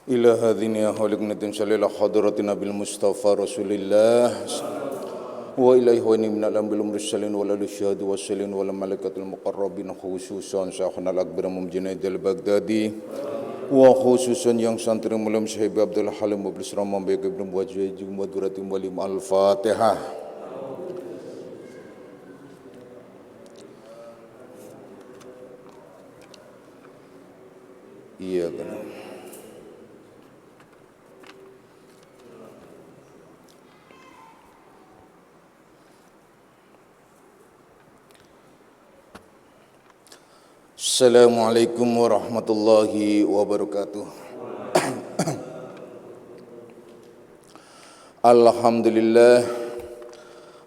إلى هذين خالقنا تنشل إلى حضرة نبي المصطفى رسول الله وإلى إخواني من الأنبياء والمرسلين والشهداء والصالحين والملائكة المقربين خصوصا شيخنا الأكبر مجنيد البغدادي وخصوصا yang santri mulia Syekh Abdul Halim Mublis Ramam Beg Ibnu Wajih Muduratim Walim Al-Fatihah. Iya kan. Assalamualaikum warahmatullahi wabarakatuh.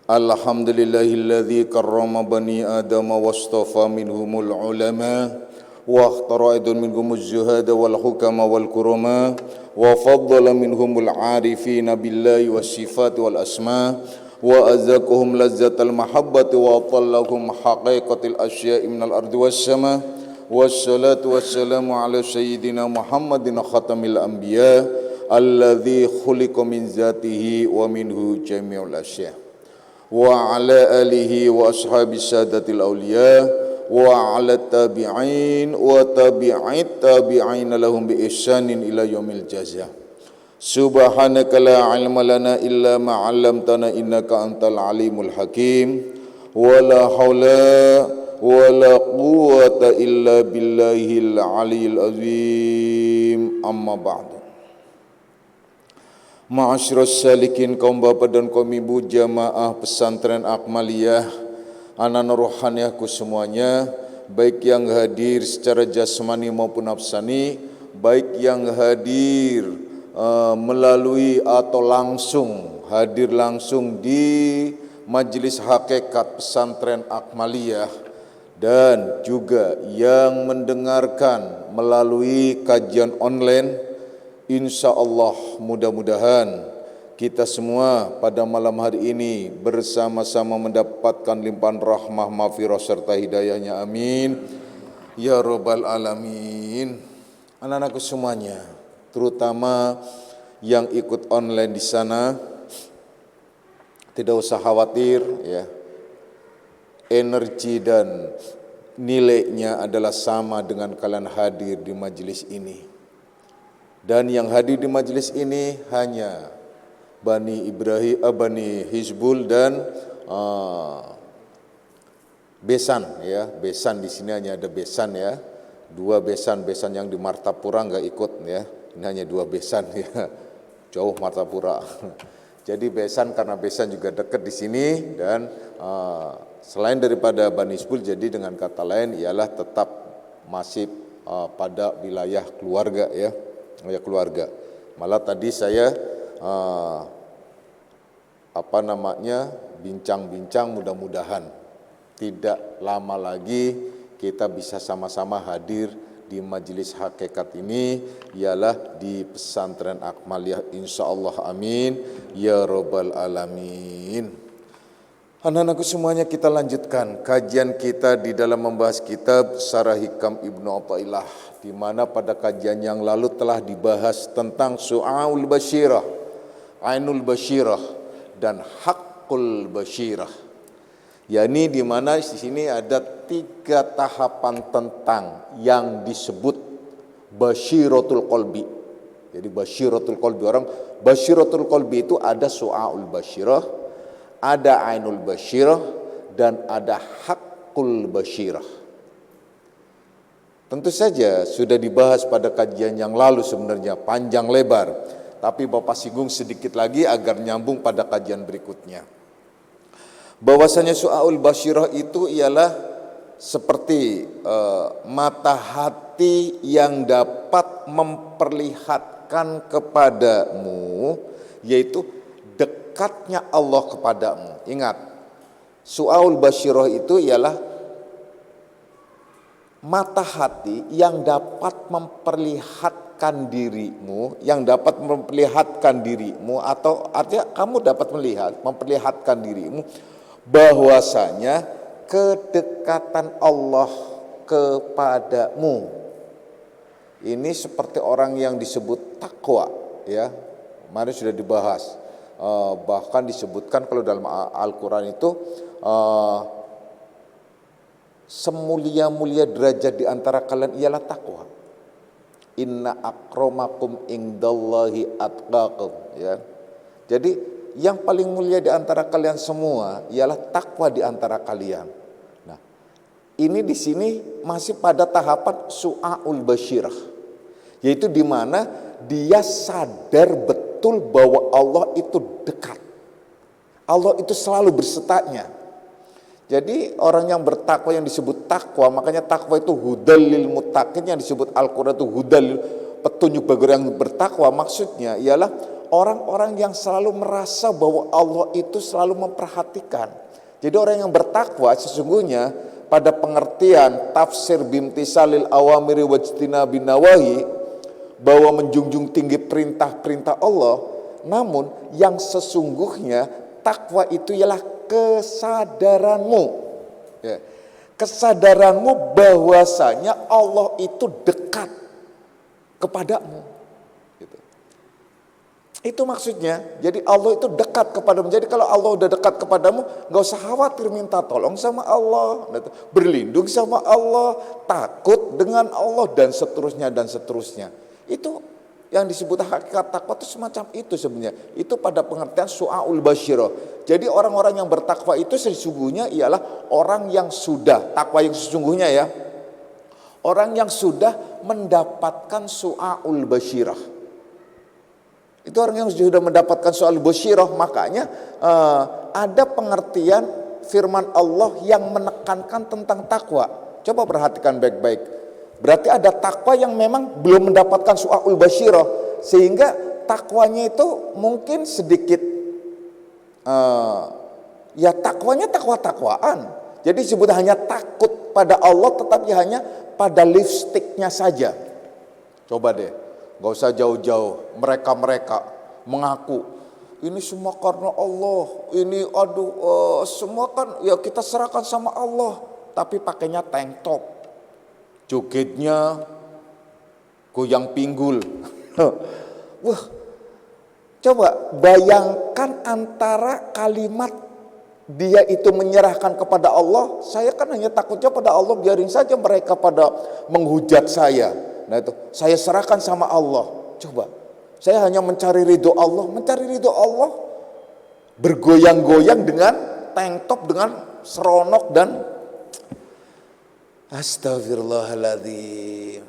Alhamdulillahilladzi karrama bani adama wastafa minhumul ulama wa akhtara aidan minhumuz zuhada wal hukama wal kurama wa faddala minhumul arifina billahi was sifati wal asma wa azaqahum lazzatal mahabbati wa atallahum haqiqatil asya'i minal ardi was sama wassalatu wassalamu ala sayyidina Muhammadin khatamil anbiya alladzi khuliqa min zatihi wa minhu jami'ul asya' wa ala alihi wa ashabis sadatil awliya wa ala tabi'in wa tabi'it tabi'in lahum bi ihsanin ila yaumil jazaa. Subhanaka la ilma lana illa ma 'allamtana innaka antal alimul hakim wa la haula wa la quwwata illa billahil aliyil azim. Amma ba'du. Ma'asyiras salikin, kaum bapak dan kaum ibu jamaah pesantren Akmaliyah, anak-anak rohaniahku semuanya, baik yang hadir secara jasmani maupun nafsani, baik yang hadir melalui atau langsung hadir langsung di majelis hakikat pesantren Akmaliyah, dan juga yang mendengarkan melalui kajian online. Insya Allah mudah-mudahan kita semua pada malam hari ini bersama-sama mendapatkan limpahan rahmah, maghfirah serta hidayahnya, amin ya rabbal alamin. Anak-anakku semuanya, terutama yang ikut online di sana, tidak usah khawatir ya. Energi dan nilainya adalah sama dengan kalian hadir di majelis ini. Dan yang hadir di majelis ini hanya Bani Ibrahim, Bani Hizbul dan Besan ya. Besan di sini hanya ada Besan ya. Dua besan yang di Martapura enggak ikut ya. Ini hanya dua besan ya. Jauh Martapura. Jadi Besan, karena Besan juga dekat di sini, dan selain daripada Bani Hizbul, jadi dengan kata lain ialah tetap masih pada wilayah keluarga ya. Ya keluarga. Malah tadi saya bincang-bincang, mudah-mudahan tidak lama lagi kita bisa sama-sama hadir di majelis hakikat ini, ialah di pesantren Akmaliyah, insyaallah, amin ya rabbal alamin. Anak-anakku semuanya, kita lanjutkan kajian kita di dalam membahas kitab Syarah Hikam Ibnu Athaillah, di mana pada kajian yang lalu telah dibahas tentang Su'aul Basyirah, Ainul Basyirah, dan Haqqul Basyirah. yakni di mana di sini ada 3 tahapan tentang yang disebut Basyiratul Qalbi. Jadi Basyiratul Qalbi, orang Basyiratul Qalbi itu ada Su'aul Basyirah, ada Ainul Basyirah, dan ada Haqqul Basyirah. Tentu saja sudah dibahas pada kajian yang lalu sebenarnya panjang lebar, tapi Bapak singgung sedikit lagi agar nyambung pada kajian berikutnya. Bahwasanya Su'aul Basyirah itu ialah seperti mata hati yang dapat memperlihatkan kepadamu, yaitu dekatnya Allah kepadamu. Ingat, Su'aul Basyirah itu ialah mata hati yang dapat memperlihatkan dirimu, atau artinya kamu dapat memperlihatkan dirimu bahwasanya kedekatan Allah kepadamu. Ini seperti orang yang disebut takwa, ya. Kemarin sudah dibahas. Bahkan disebutkan kalau dalam Al-Quran itu semulia-mulia derajat di antara kalian ialah takwa. Inna akramakum indallahi atqakum, ya. Jadi yang paling mulia di antara kalian semua ialah takwa di antara kalian. Nah, ini di sini masih pada tahapan su'aul basyirah, yaitu di mana dia sadar betul bahwa Allah itu dekat. Allah itu selalu bersertanya. Jadi orang yang bertakwa yang disebut takwa, makanya takwa itu hudal lil muttaqin, yang disebut Al-Quran itu hudal, petunjuk bagi orang yang bertakwa. Maksudnya ialah orang-orang yang selalu merasa bahwa Allah itu selalu memperhatikan. Jadi orang yang bertakwa sesungguhnya pada pengertian tafsir bimtisalil awamiri wajtinabin nawahi, bahwa menjunjung tinggi perintah-perintah Allah. Namun yang sesungguhnya takwa itu ialah kesadaranmu, ya. Kesadaranmu bahwasanya Allah itu dekat kepadamu, gitu. Itu maksudnya. Jadi Allah itu dekat kepadamu. Jadi kalau Allah udah dekat kepadamu, nggak usah khawatir minta tolong sama Allah, berlindung sama Allah, takut dengan Allah, dan seterusnya dan seterusnya. Itu yang disebut hakikat takwa itu semacam itu sebenarnya. Itu pada pengertian su'aul basyirah. Jadi orang-orang yang bertakwa itu sesungguhnya ialah orang yang sudah, takwa yang sesungguhnya ya, orang yang sudah mendapatkan su'aul basyirah. Itu orang yang sudah mendapatkan su'aul basyirah. Makanya ada pengertian firman Allah yang menekankan tentang takwa. Coba perhatikan baik-baik. Berarti ada takwa yang memang belum mendapatkan su'aul basyirah, sehingga takwanya itu mungkin sedikit ya takwanya takwa-takwaan. Jadi disebut hanya takut pada Allah, tetapi hanya pada lipstiknya saja. Coba deh, gak usah jauh-jauh, mereka-mereka mengaku ini semua karena Allah, ini semua kan ya kita serahkan sama Allah, tapi pakainya tank top, jogetnya goyang pinggul. Wah, coba bayangkan antara kalimat dia itu menyerahkan kepada Allah, saya kan hanya takutnya pada Allah, biarin saja mereka pada menghujat saya. Nah itu, saya serahkan sama Allah. Coba, saya hanya mencari ridho Allah, bergoyang-goyang dengan tank top, dengan seronok dan astagfirullahaladzim.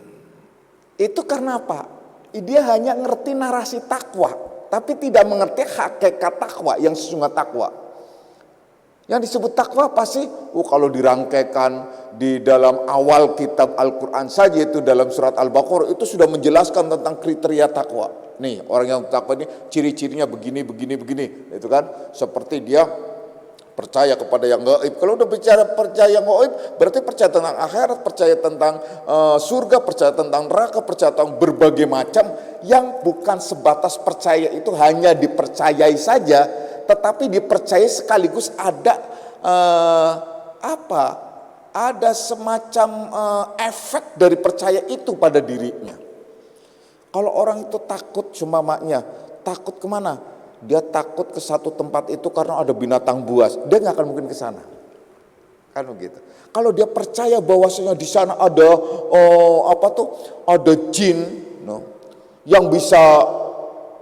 Itu karena apa? Dia hanya ngerti narasi takwa, tapi tidak mengerti hakikat takwa yang sesungguhnya takwa. Yang disebut takwa apa sih? Kalau dirangkaikan di dalam awal kitab Al-Quran saja, itu dalam surat Al-Baqarah itu sudah menjelaskan tentang kriteria takwa. Nih, orang yang takwa ini ciri-cirinya begini. Itu kan seperti dia percaya kepada yang gaib. Kalau udah bicara percaya yang gaib, berarti percaya tentang akhirat, percaya tentang surga, percaya tentang neraka, percaya tentang berbagai macam, yang bukan sebatas percaya itu hanya dipercayai saja, tetapi dipercayai sekaligus ada ada semacam efek dari percaya itu pada dirinya. Kalau orang itu takut, maknya takut kemana? Dia takut ke satu tempat itu karena ada binatang buas, dia nggak akan mungkin ke sana, kan begitu. Kalau dia percaya bahwasanya di sana ada ada jin, yang bisa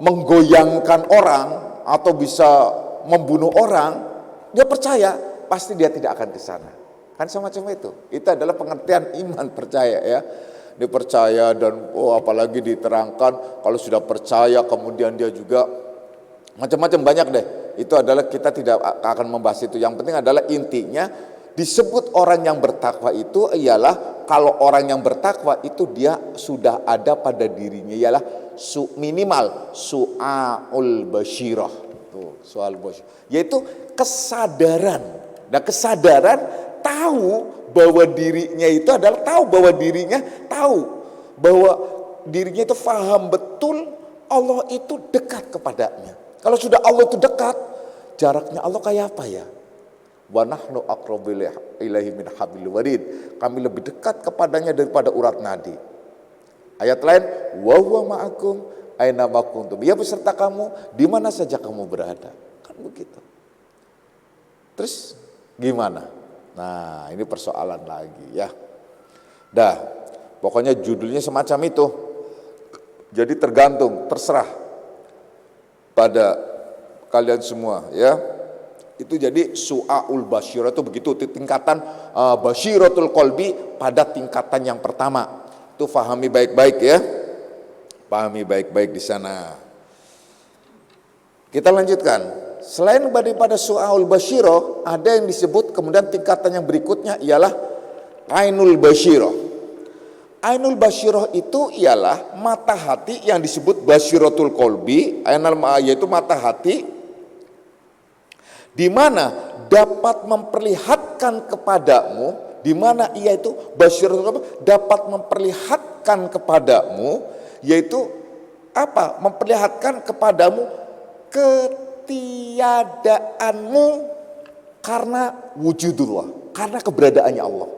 menggoyangkan orang atau bisa membunuh orang, dia percaya pasti dia tidak akan ke sana, kan semacam itu. Itu adalah pengertian iman, percaya ya. Dia percaya dan apalagi diterangkan kalau sudah percaya kemudian dia juga macam-macam banyak deh. Itu adalah kita tidak akan membahas itu. Yang penting adalah intinya disebut orang yang bertakwa itu ialah kalau orang yang bertakwa itu dia sudah ada pada dirinya ialah minimal su'aul basyirah. Tuh, soal basyirah, yaitu kesadaran. Nah, kesadaran tahu bahwa dirinya itu adalah tahu bahwa dirinya itu paham betul Allah itu dekat kepadanya. Kalau sudah Allah itu dekat, jaraknya Allah kayak apa ya? Wa nahnu aqrabu ilaihi min hablil warid. Kami lebih dekat kepadanya daripada urat nadi. Ayat lain, wa huwa ma'akum aina ma kuntum. Dia beserta kamu di mana saja kamu berada. Kan begitu. Terus gimana? Nah, ini persoalan lagi ya. Dah, pokoknya judulnya semacam itu. Jadi tergantung, terserah pada kalian semua ya. Itu jadi su'aul basyirah itu begitu, tingkatan basyiratul qalbi pada tingkatan yang pertama. Itu fahami baik-baik ya. Pahami baik-baik di sana. Kita lanjutkan. Selain daripada su'aul basyirah, ada yang disebut kemudian tingkatan yang berikutnya ialah ainul basyirah. Ainul basyirah itu ialah mata hati yang disebut basyiratul qalbi, yaitu mata hati di mana dapat memperlihatkan kepadamu, di mana ia itu basyiratul qalbi dapat memperlihatkan kepadamu, yaitu apa? Memperlihatkan kepadamu ketiadaanmu karena wujudullah, karena keberadaannya Allah.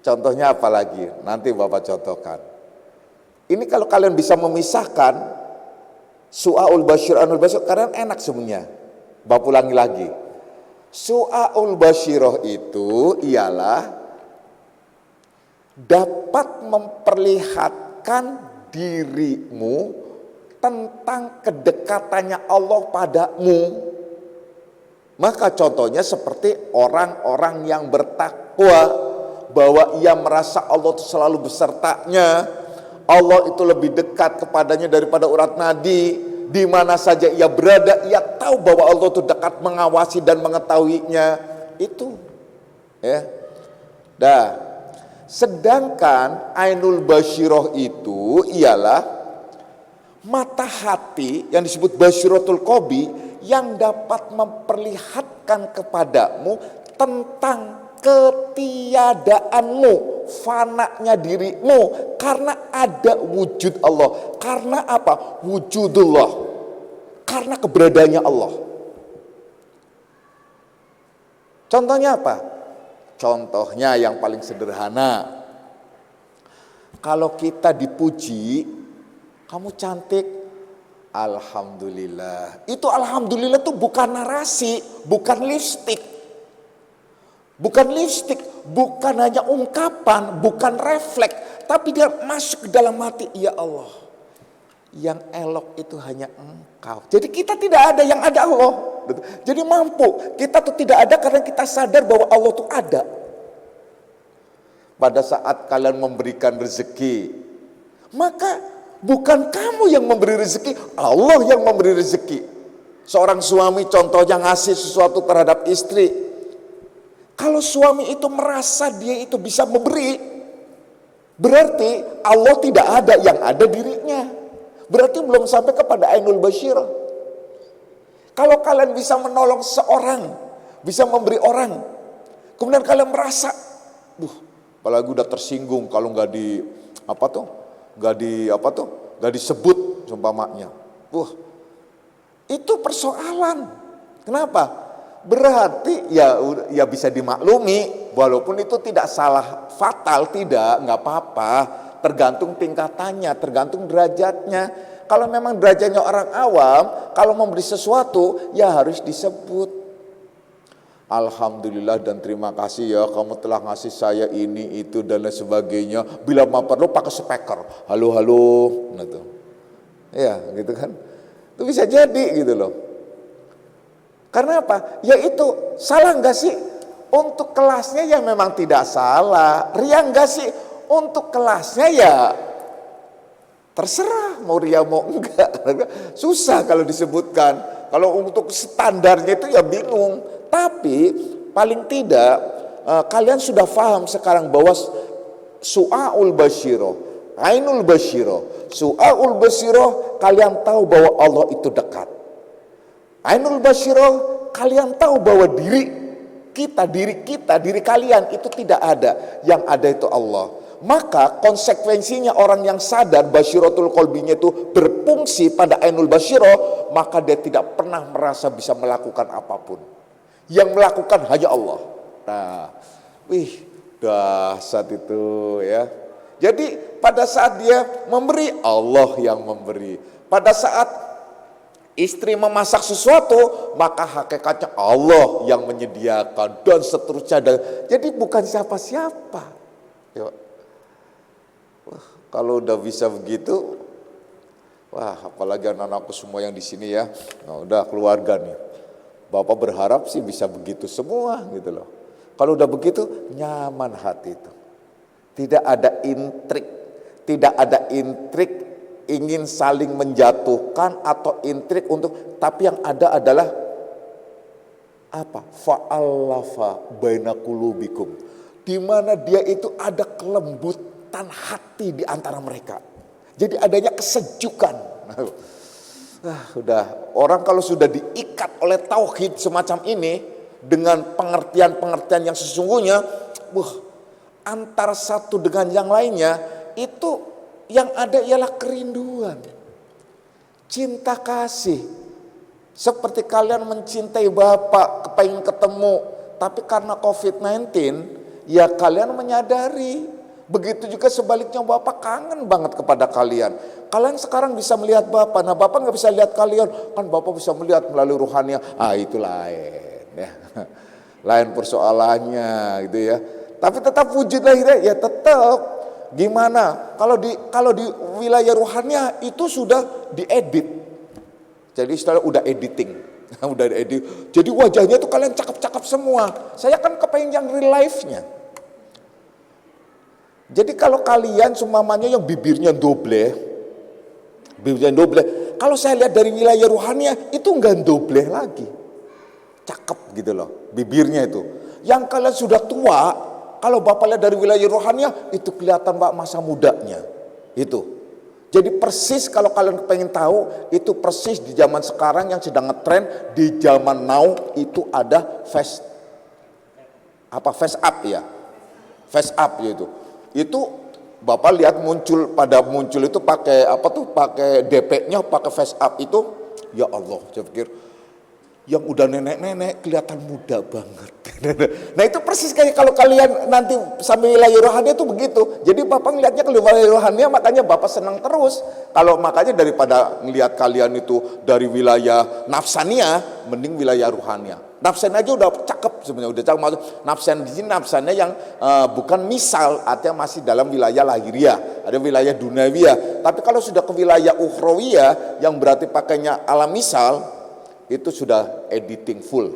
Contohnya apa lagi? Nanti Bapak contohkan. Ini kalau kalian bisa memisahkan su'aul basyirah, anul basyirah, karena enak semuanya. Bapak ulangi lagi. Su'aul basyirah itu ialah dapat memperlihatkan dirimu tentang kedekatannya Allah padamu. Maka contohnya seperti orang-orang yang bertakwa, bahwa ia merasa Allah itu selalu besertanya, Allah itu lebih dekat kepadanya daripada urat nadi. Di mana saja ia berada, ia tahu bahwa Allah itu dekat mengawasi dan mengetahuinya. Itu ya. Dah. Sedangkan ainul basyirah itu ialah mata hati yang disebut basyiratul qalbi yang dapat memperlihatkan kepadamu tentang ketiadaanmu, fananya dirimu karena ada wujud Allah. Karena apa? Wujudullah. Karena keberadaannya Allah. Contohnya apa? Contohnya yang paling sederhana. Kalau kita dipuji, kamu cantik, alhamdulillah. Itu alhamdulillah itu bukan narasi, bukan lipstik. Bukan lipstik, bukan hanya ungkapan, bukan refleks, tapi dia masuk ke dalam hati. Ya Allah, yang elok itu hanya Engkau. Jadi kita tidak ada, yang ada Allah. Jadi mampu, kita tuh tidak ada karena kita sadar bahwa Allah tuh ada. Pada saat kalian memberikan rezeki, maka bukan kamu yang memberi rezeki, Allah yang memberi rezeki. Seorang suami contohnya ngasih sesuatu terhadap istri. Kalau suami itu merasa dia itu bisa memberi, berarti Allah tidak ada, yang ada dirinya. Berarti belum sampai kepada ainul basyirah. Kalau kalian bisa menolong seorang, bisa memberi orang, kemudian kalian merasa, apalagi udah tersinggung kalau nggak disebut seumpamanya. Itu persoalan. Kenapa? Berarti ya bisa dimaklumi, walaupun itu tidak salah fatal, nggak apa-apa, tergantung tingkatannya, tergantung derajatnya. Kalau memang derajatnya orang awam, kalau memberi sesuatu ya harus disebut. Alhamdulillah dan terima kasih ya kamu telah ngasih saya ini, itu dan lain sebagainya. Bila perlu pakai speaker, halo, gitu. Ya gitu kan, itu bisa jadi gitu loh. Karena apa? Ya itu, salah enggak sih? Untuk kelasnya ya memang tidak salah. Ria enggak sih? Untuk kelasnya ya terserah mau ria mau enggak. Susah kalau disebutkan. Kalau untuk standarnya itu ya bingung. Tapi paling tidak kalian sudah paham sekarang bahwa su'aul basyirah, ainul basyirah, su'aul basyirah, kalian tahu bahwa Allah itu dekat. Ainul basyirah, kalian tahu bahwa diri kalian itu tidak ada, yang ada itu Allah. Maka konsekuensinya orang yang sadar basyiratul qalbinya itu berfungsi pada ainul basyirah, maka dia tidak pernah merasa bisa melakukan apapun. Yang melakukan hanya Allah. Nah, Dahsyat itu ya. Jadi pada saat dia memberi, Allah yang memberi. Pada saat istri memasak sesuatu, maka hakikatnya Allah yang menyediakan dan seterusnya. Jadi bukan siapa-siapa. Yuk. Wah, kalau udah bisa begitu, wah apalagi anak-anakku semua yang di sini ya. Nah, udah keluarga nih. Bapak berharap sih bisa begitu semua gitu loh. Kalau udah begitu nyaman hati itu. Tidak ada intrik ingin saling menjatuhkan atau intrik untuk, tapi yang ada adalah apa? Fa'allafa baina qulubikum. Di mana dia itu ada kelembutan hati di antara mereka. Jadi adanya kesejukan. Udah orang kalau sudah diikat oleh tauhid semacam ini dengan pengertian-pengertian yang sesungguhnya, antara satu dengan yang lainnya itu yang ada ialah kerinduan, cinta kasih. Seperti kalian mencintai Bapak, kepengen ketemu, tapi karena COVID-19 ya kalian menyadari. Begitu juga sebaliknya, Bapak kangen banget kepada kalian. Kalian sekarang bisa melihat Bapak, nah Bapak nggak bisa lihat kalian, kan Bapak bisa melihat melalui ruhania. Itu lain ya. Lain persoalannya gitu ya. Tapi tetap wujud lahirnya ya tetap. Gimana? Kalau di wilayah ruhania itu sudah diedit. Jadi istilah udah editing. Udah diedit. Jadi wajahnya tuh kalian cakep-cakep semua. Saya kan kepengen yang real life-nya. Jadi kalau kalian semuanya yang bibirnya doble, kalau saya lihat dari wilayah ruhania itu enggak doble lagi. Cakep gitu loh bibirnya itu. Yang kalian sudah tua, kalau Bapak lihat dari wilayah rohania, itu kelihatan Pak masa mudanya. Itu. Jadi persis kalau kalian pengen tahu, itu persis di zaman sekarang yang sedang ngetren, di zaman now itu ada face up ya. Face up gitu. Itu Bapak lihat muncul itu pakai pakai DP-nya, pakai face up itu, ya Allah, saya pikir yang udah nenek-nenek kelihatan muda banget. Nah itu persis kayak kalau kalian nanti sampai wilayah rohania itu begitu. Jadi Bapak ngelihatnya ke wilayah rohania, makanya Bapak senang terus. Kalau makanya daripada ngelihat kalian itu dari wilayah nafsania, mending wilayah rohania. Nafsan aja udah cakep sebenarnya, udah cakep. Maksud nafsan di sini nafsannya yang bukan misal, artinya masih dalam wilayah lahiriah, ada wilayah duniawiyah. Tapi kalau sudah ke wilayah ukhrawiyah yang berarti pakainya alam misal, itu sudah editing full,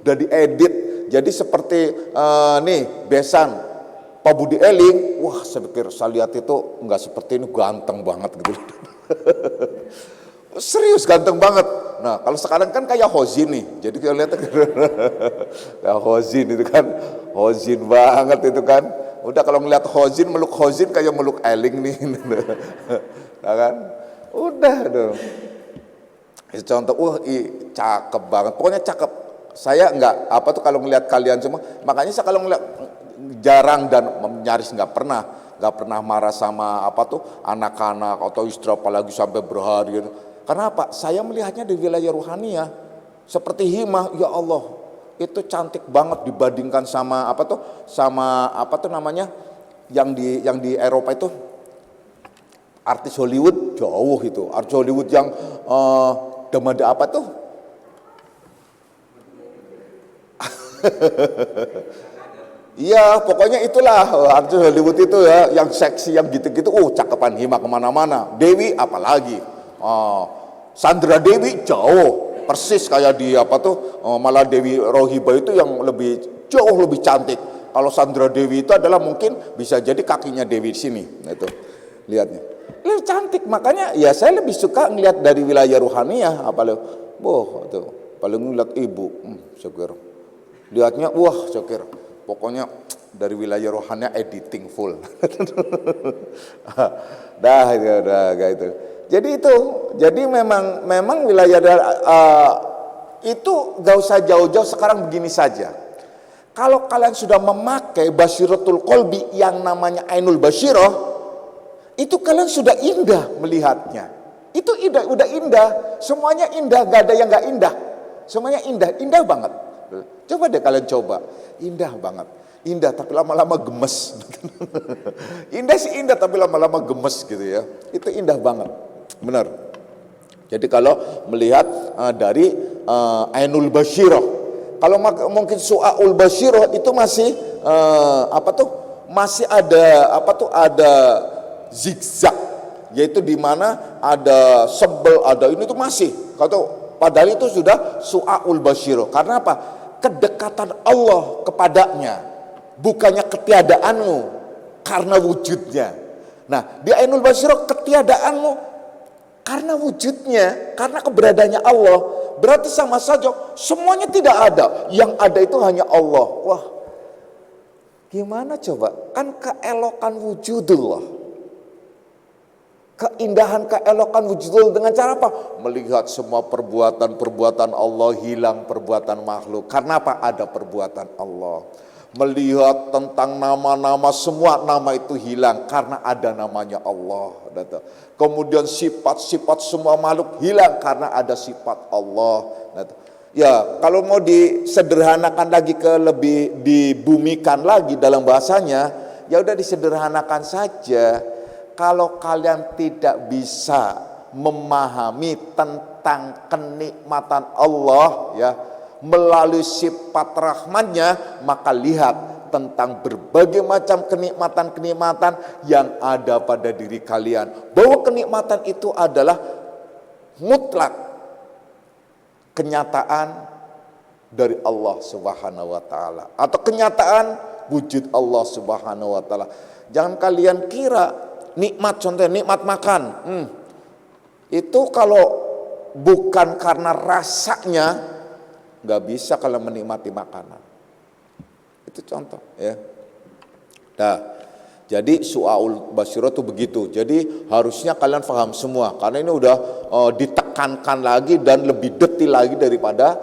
udah diedit. Jadi seperti nih besan Pak Budi Eling, wah saya pikir saya lihat itu nggak seperti ini, ganteng banget gitu. Serius ganteng banget. Nah kalau sekarang kan kayak Hozin nih, jadi kita lihat kayak Hozin itu kan, Hozin banget itu kan. Udah kalau ngeliat Hozin, meluk Hozin kayak meluk Eling nih, nah kan, udah dong. Contoh, cakep banget, pokoknya cakep. Saya enggak, kalau ngelihat kalian semua, makanya saya kalau ngelihat jarang dan nyaris enggak pernah marah sama anak-anak atau istri apalagi sampai berhari. Karena apa? Saya melihatnya di wilayah ruhania, seperti Himah, ya Allah, itu cantik banget dibandingkan sama yang di Eropa itu. Artis Hollywood jauh itu, artis Hollywood yang demanda apa tuh? Iya, pokoknya itulah artis Hollywood itu ya, yang seksi, yang gitu-gitu. Cakepan Hima kemana-mana. Dewi apalagi, Sandra Dewi jauh, persis kayak di malah Dewi Rohiba itu yang jauh lebih cantik. Kalau Sandra Dewi itu adalah mungkin bisa jadi kakinya Dewi di sini. Nah itu lihatnya. Lebih cantik, makanya ya saya lebih suka ngelihat dari wilayah ruhaniah, paling ngeliat ibu, syukur. Lihatnya, syukur. Pokoknya dari wilayah rohaniah editing full. Dah gitu. Jadi memang wilayah itu gak usah jauh-jauh, sekarang begini saja. Kalau kalian sudah memakai Basiratul Qalbi yang namanya Ainul Basirah, itu kalian sudah indah melihatnya. Itu udah indah, semuanya indah, gak ada yang gak indah. Semuanya indah banget. Coba deh kalian coba, indah banget. Indah tapi lama-lama gemes. Indah sih indah tapi lama-lama gemes gitu ya. Itu indah banget. Benar. Jadi kalau melihat dari Ainul Basyirah, kalau mungkin Su'aul Basyirah itu masih masih ada ada zigzag, yaitu di mana ada sebel, ada ini tuh masih. Kalau padahal itu sudah Su'aul Basyirah. Karena apa? Kedekatan Allah kepadanya, bukannya ketiadaanmu karena wujudnya. Nah, di Ainul Basyirah ketiadaanmu karena wujudnya, karena keberadaannya Allah. Berarti sama saja semuanya tidak ada, yang ada itu hanya Allah. Wah, gimana coba? Kan keelokan wujudullah, keindahan keelokan wujudullah dengan cara apa? Melihat semua perbuatan-perbuatan Allah hilang perbuatan makhluk. Karena apa? Ada perbuatan Allah. Melihat tentang nama-nama, semua nama itu hilang karena ada namanya Allah. Kemudian sifat-sifat semua makhluk hilang karena ada sifat Allah. Ya, kalau mau disederhanakan lagi, lebih dibumikan lagi dalam bahasanya, ya udah disederhanakan saja. Kalau kalian tidak bisa memahami tentang kenikmatan Allah ya melalui sifat rahmannya, maka lihat tentang berbagai macam kenikmatan-kenikmatan yang ada pada diri kalian. Bahwa kenikmatan itu adalah mutlak kenyataan dari Allah Subhanahu wa taala, atau kenyataan wujud Allah Subhanahu wa taala. Jangan kalian kira nikmat, contohnya nikmat makan, itu kalau bukan karena rasanya, nggak bisa kalau menikmati makanan. Itu contoh ya. Nah, jadi Su'aul Basyirah itu begitu. Jadi harusnya kalian paham semua, karena ini udah ditekankan lagi dan lebih detil lagi daripada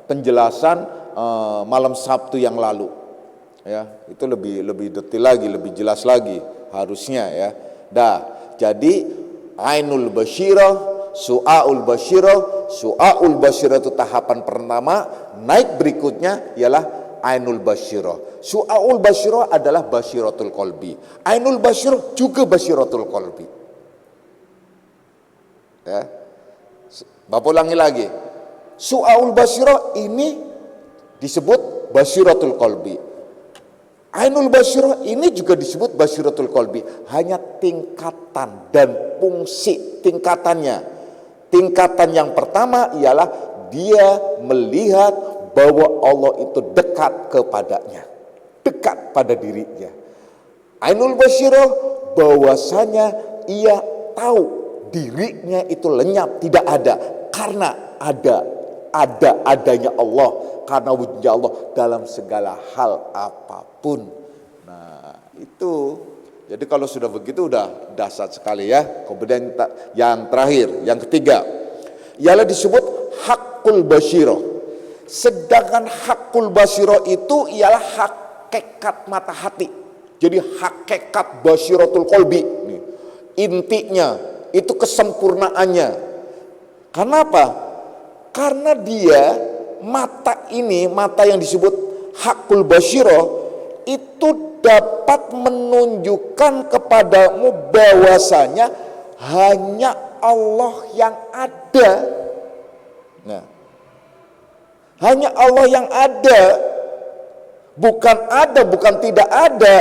penjelasan malam Sabtu yang lalu. Ya, itu lebih detil lagi, lebih jelas lagi harusnya ya. Nah, jadi Ainul Basyirah, Su'aul Basyirah itu tahapan pertama. Naik berikutnya ialah Ainul Basyirah. Su'aul Basyirah adalah Basyiratul Qalbi. Ainul Basyirah juga Basyiratul Qalbi. Ya. Bapak ulangi lagi. Su'aul Basyirah ini disebut Basyiratul Qalbi. Ainul Basyirah ini juga disebut Basyiratul Qalbi. Hanya tingkatan dan fungsi tingkatannya. Tingkatan yang pertama ialah dia melihat bahwa Allah itu dekat kepadanya, dekat pada dirinya. Ainul Basyirah bahwasanya ia tahu dirinya itu lenyap, tidak ada, karena adanya Allah, karena wujudnya Allah dalam segala hal apapun. Nah, itu. Jadi kalau sudah begitu udah dahsyat sekali ya. Kemudian yang terakhir, yang ketiga, ialah disebut Hakul Basyirah. Sedangkan Hakul Basyirah itu ialah hakikat mata hati. Jadi hakikat Basyiratul Qalbi. Intinya, itu kesempurnaannya. Karena apa? Karena dia mata ini, mata yang disebut Hakul Basyirah itu dapat menunjukkan kepadamu bahwasanya hanya Allah yang ada. Nah, hanya Allah yang ada, bukan tidak ada.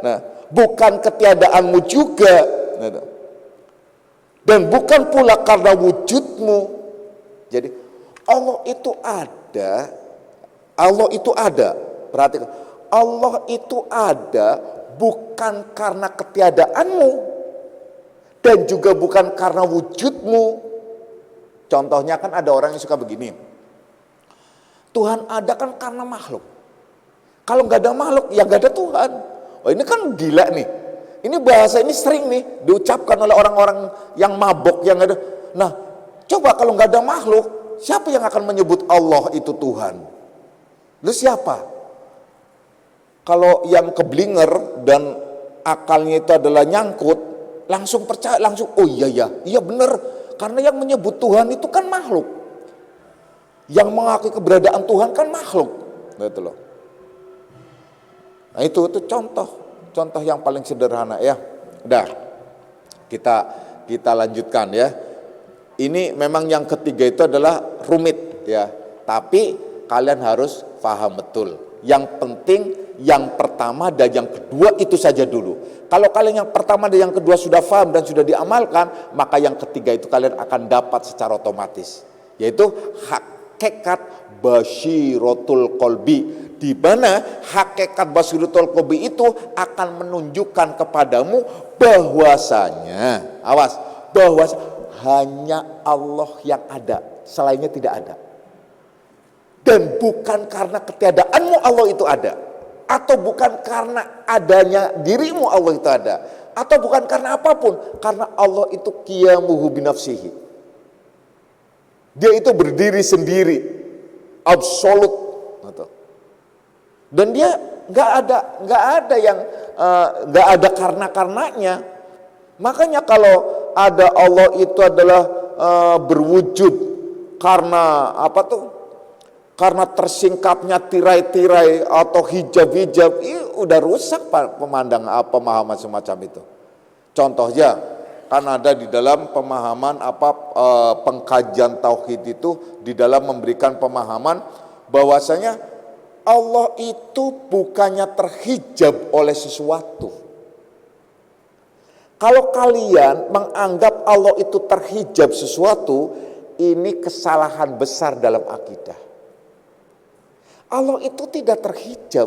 Nah, bukan ketiadaanmu juga. Dan bukan pula karena wujudmu. Jadi Allah itu ada. Perhatikan, Allah itu ada bukan karena ketiadaanmu dan juga bukan karena wujudmu. Contohnya kan ada orang yang suka begini, Tuhan ada kan karena makhluk. Kalau nggak ada makhluk ya nggak ada Tuhan. Oh, ini kan gila nih. Ini bahasa ini sering nih diucapkan oleh orang-orang yang mabok yang ada. Nah, coba kalau nggak ada makhluk, siapa yang akan menyebut Allah itu Tuhan? Lu siapa? Kalau yang keblinger dan akalnya itu adalah nyangkut, langsung percaya, langsung oh iya benar, karena yang menyebut Tuhan itu kan makhluk, yang mengakui keberadaan Tuhan kan makhluk, gitu loh. Nah itu contoh yang paling sederhana ya. Udah, kita lanjutkan ya. Ini memang yang ketiga itu adalah rumit ya, tapi kalian harus paham betul. Yang penting yang pertama dan yang kedua itu saja dulu. Kalau kalian yang pertama dan yang kedua sudah paham dan sudah diamalkan, maka yang ketiga itu kalian akan dapat secara otomatis, yaitu hakikat basyiratul qalbi, di mana hakikat basyiratul qalbi itu akan menunjukkan kepadamu bahwasanya, bahwa hanya Allah yang ada, selainnya tidak ada. Dan bukan karena ketiadaanmu Allah itu ada, atau bukan karena adanya dirimu Allah itu ada, atau bukan karena apapun, karena Allah itu qiyamuhu binafsihi. Dia itu berdiri sendiri, absolut, dan dia nggak ada yang nggak ada karena-karenanya. Makanya kalau ada Allah itu adalah berwujud karena apa tuh? Karena tersingkapnya tirai-tirai atau hijab-hijab, udah rusak pemahaman semacam itu. Contohnya kan ada di dalam pemahaman pengkajian tauhid itu, di dalam memberikan pemahaman bahwasanya Allah itu bukannya terhijab oleh sesuatu. Kalau kalian menganggap Allah itu terhijab sesuatu, ini kesalahan besar dalam akidah. Allah itu tidak terhijab.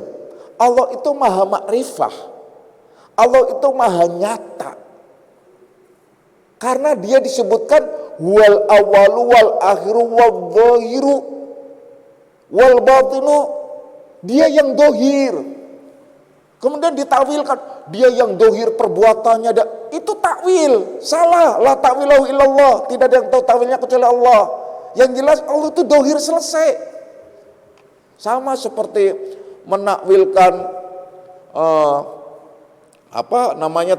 Allah itu maha makrifah. Allah itu maha nyata. Karena dia disebutkan wal awalu wal akhiru wal zahiru wal batinu. Dia yang dohir. Kemudian ditakwilkan, dia yang dohir perbuatannya, itu takwil, salah. La takwilahu illallah, tidak ada yang tahu takwilnya kecuali Allah. Yang jelas Allah itu dohir, selesai. Sama seperti menakwilkan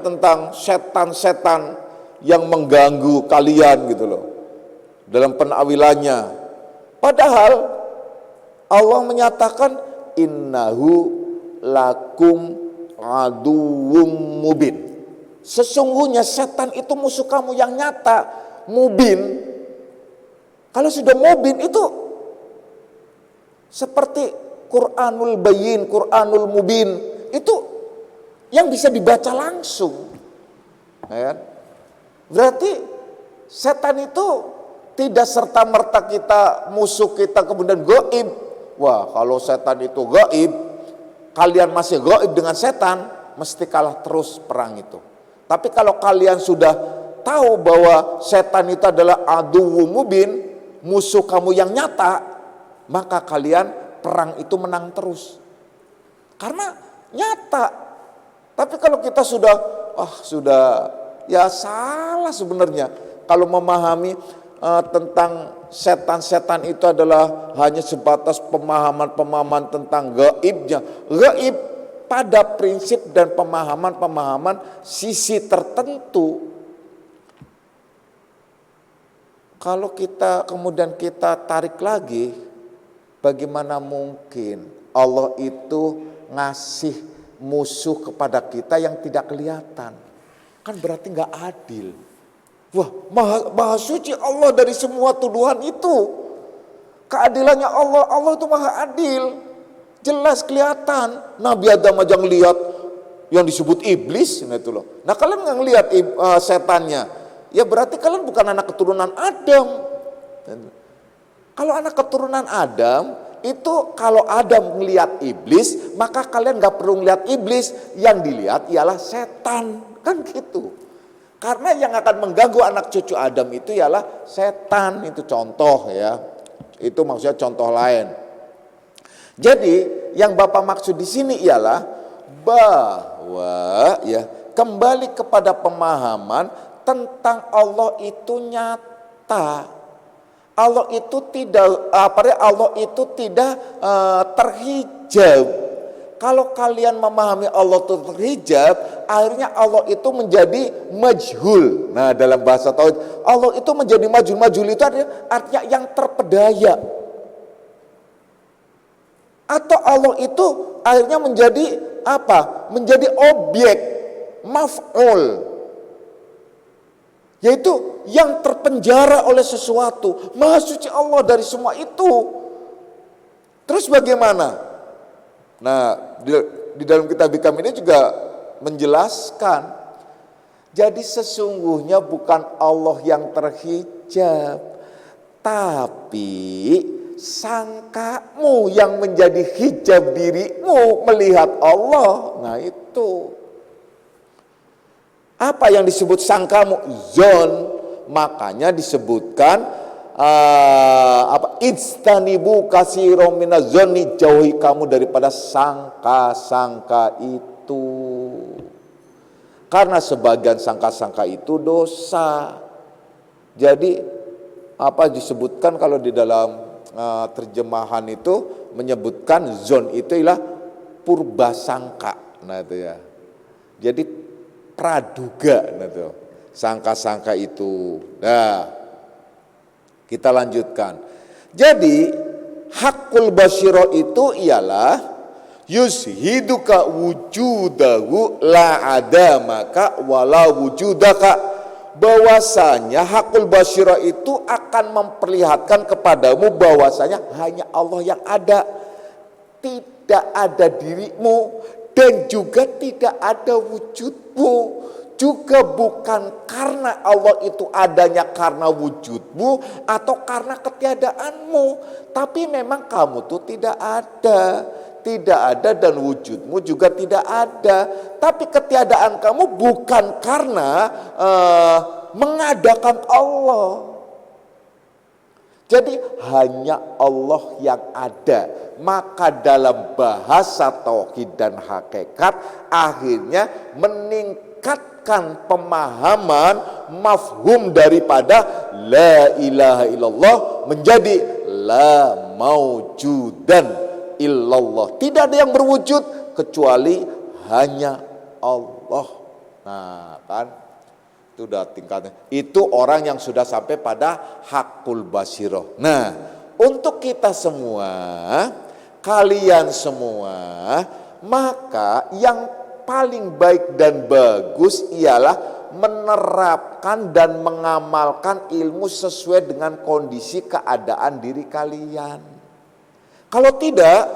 tentang setan-setan yang mengganggu kalian gitu loh, dalam penakwilannya. Padahal Allah menyatakan innahu lakum aduwwum mubin. Sesungguhnya setan itu musuh kamu yang nyata, mubin. Kalau sudah mubin itu seperti Quranul Bayyin, Quranul Mubin, itu yang bisa dibaca langsung. Ya. Berarti setan itu tidak serta-merta kita musuh kita kemudian gaib. Wah, kalau setan itu gaib, kalian masih gaib dengan setan, mesti kalah terus perang itu. Tapi kalau kalian sudah tahu bahwa setan itu adalah aduwwu mubin, musuh kamu yang nyata, maka kalian perang itu menang terus. Karena nyata. Tapi kalau kita sudah ya salah sebenarnya. Kalau memahami tentang setan-setan itu adalah hanya sebatas pemahaman-pemahaman tentang gaibnya. Gaib pada prinsip dan pemahaman-pemahaman sisi tertentu. Kalau kita kemudian kita tarik lagi, bagaimana mungkin Allah itu ngasih musuh kepada kita yang tidak kelihatan? Kan berarti nggak adil. Wah, maha suci Allah dari semua tuduhan itu. Keadilannya Allah itu maha adil. Jelas kelihatan. Nabi Adam aja ngelihat yang disebut iblis, nah itu loh. Nah kalian nggak ngelihat setannya, ya berarti kalian bukan anak keturunan Adam. Kalau anak keturunan Adam, itu kalau Adam melihat iblis, maka kalian nggak perlu melihat iblis, yang dilihat ialah setan, kan gitu. Karena yang akan mengganggu anak cucu Adam itu ialah setan, itu contoh ya. Itu maksudnya contoh lain. Jadi yang Bapak maksud di sini ialah bahwa ya kembali kepada pemahaman tentang Allah itu nyata. Allah itu tidak terhijab. Kalau kalian memahami Allah itu terhijab, akhirnya Allah itu menjadi majhul. Nah, dalam bahasa tauhid, Allah itu menjadi majhul. Majhul itu artinya yang terpedaya. Atau Allah itu akhirnya menjadi apa? Menjadi objek maf'ul. Yaitu yang terpenjara oleh sesuatu. Maha suci Allah dari semua itu. Terus bagaimana? Nah, di dalam kitab Hikam ini juga menjelaskan. Jadi sesungguhnya bukan Allah yang terhijab, tapi sangkamu yang menjadi hijab dirimu melihat Allah. Nah itu. Apa yang disebut sangkamu? Zon. Makanya disebutkan ijtanibu katsiran minaz zonni, jauhi kamu daripada sangka-sangka itu. Karena sebagian sangka-sangka itu dosa. Jadi apa disebutkan kalau di dalam terjemahan itu menyebutkan zon itu ialah purba sangka. Nah itu ya. Jadi praduga, nah itu sangka-sangka itu. Nah, kita lanjutkan. Jadi hakul basyirah itu ialah yushiduka wujudahu la ada maka wala wujudaka, bahwasanya hakul basyirah itu akan memperlihatkan kepadamu bahwasanya hanya Allah yang ada, tidak ada dirimu dan juga tidak ada wujudmu. Juga bukan karena Allah itu adanya karena wujudmu atau karena ketiadaanmu, tapi memang kamu tuh tidak ada dan wujudmu juga tidak ada. Tapi ketiadaan kamu bukan karena mengadakan Allah. Jadi hanya Allah yang ada. Maka dalam bahasa tauhid dan hakikat akhirnya meningkatkan pemahaman mafhum daripada la ilaha illallah menjadi la maujudan illallah. Tidak ada yang berwujud kecuali hanya Allah. Nah kan, itu udah tingkatnya. Itu orang yang sudah sampai pada hakul basyirah. Nah, untuk kita semua, kalian semua, maka yang paling baik dan bagus ialah menerapkan dan mengamalkan ilmu sesuai dengan kondisi keadaan diri kalian. Kalau tidak,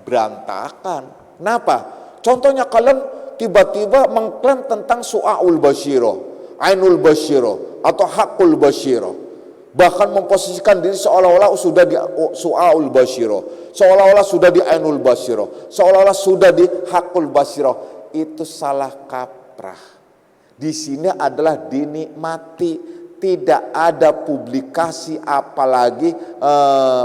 berantakan. Kenapa? Contohnya kalian tiba-tiba mengklaim tentang su'aul basyirah, ainul basyirah, atau hakul basyirah. Bahkan memposisikan diri seolah-olah sudah di su'aul basyirah, seolah-olah sudah di ainul basyirah, seolah-olah sudah di hakul basyirah. Itu salah kaprah. Di sini adalah dinikmati, tidak ada publikasi apalagi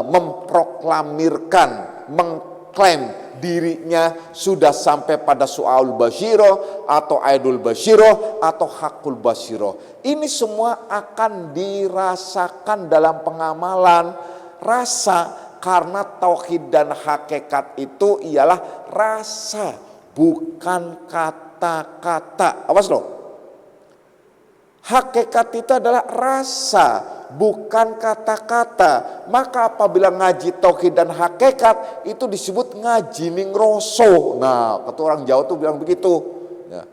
memproklamirkan, mengklaim dirinya sudah sampai pada su'aul basyirah atau ainul basyirah atau hakul basyirah. Ini semua akan dirasakan dalam pengamalan rasa, karena tauhid dan hakikat itu ialah rasa, bukan kata-kata. Awas loh. Hakikat itu adalah rasa, bukan kata-kata. Maka apabila ngaji tauhid dan hakikat itu disebut ngaji ning roso. Nah, kata orang Jawa tuh bilang begitu. Ya.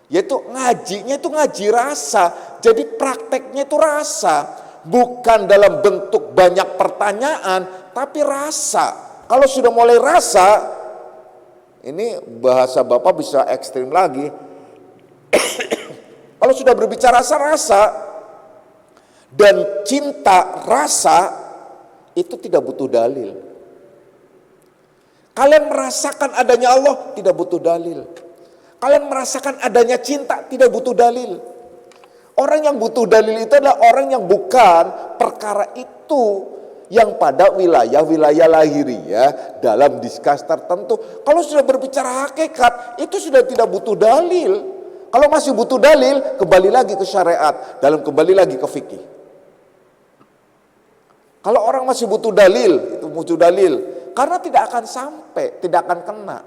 Yaitu ngajinya itu ngaji rasa. Jadi prakteknya itu rasa, bukan dalam bentuk banyak pertanyaan, tapi rasa. Kalau sudah mulai rasa, ini bahasa Bapak bisa ekstrim lagi. Kalau sudah berbicara rasa dan cinta rasa, itu tidak butuh dalil. Kalian merasakan adanya Allah, tidak butuh dalil. Kalian merasakan adanya cinta, tidak butuh dalil. Orang yang butuh dalil itu adalah orang yang bukan perkara itu, yang pada wilayah-wilayah lahiriah dalam diskus tertentu. Kalau sudah berbicara hakikat, itu sudah tidak butuh dalil. Kalau masih butuh dalil, kembali lagi ke syariat, kembali lagi ke fikih. Kalau orang masih butuh dalil, itu butuh dalil, karena tidak akan sampai, tidak akan kena.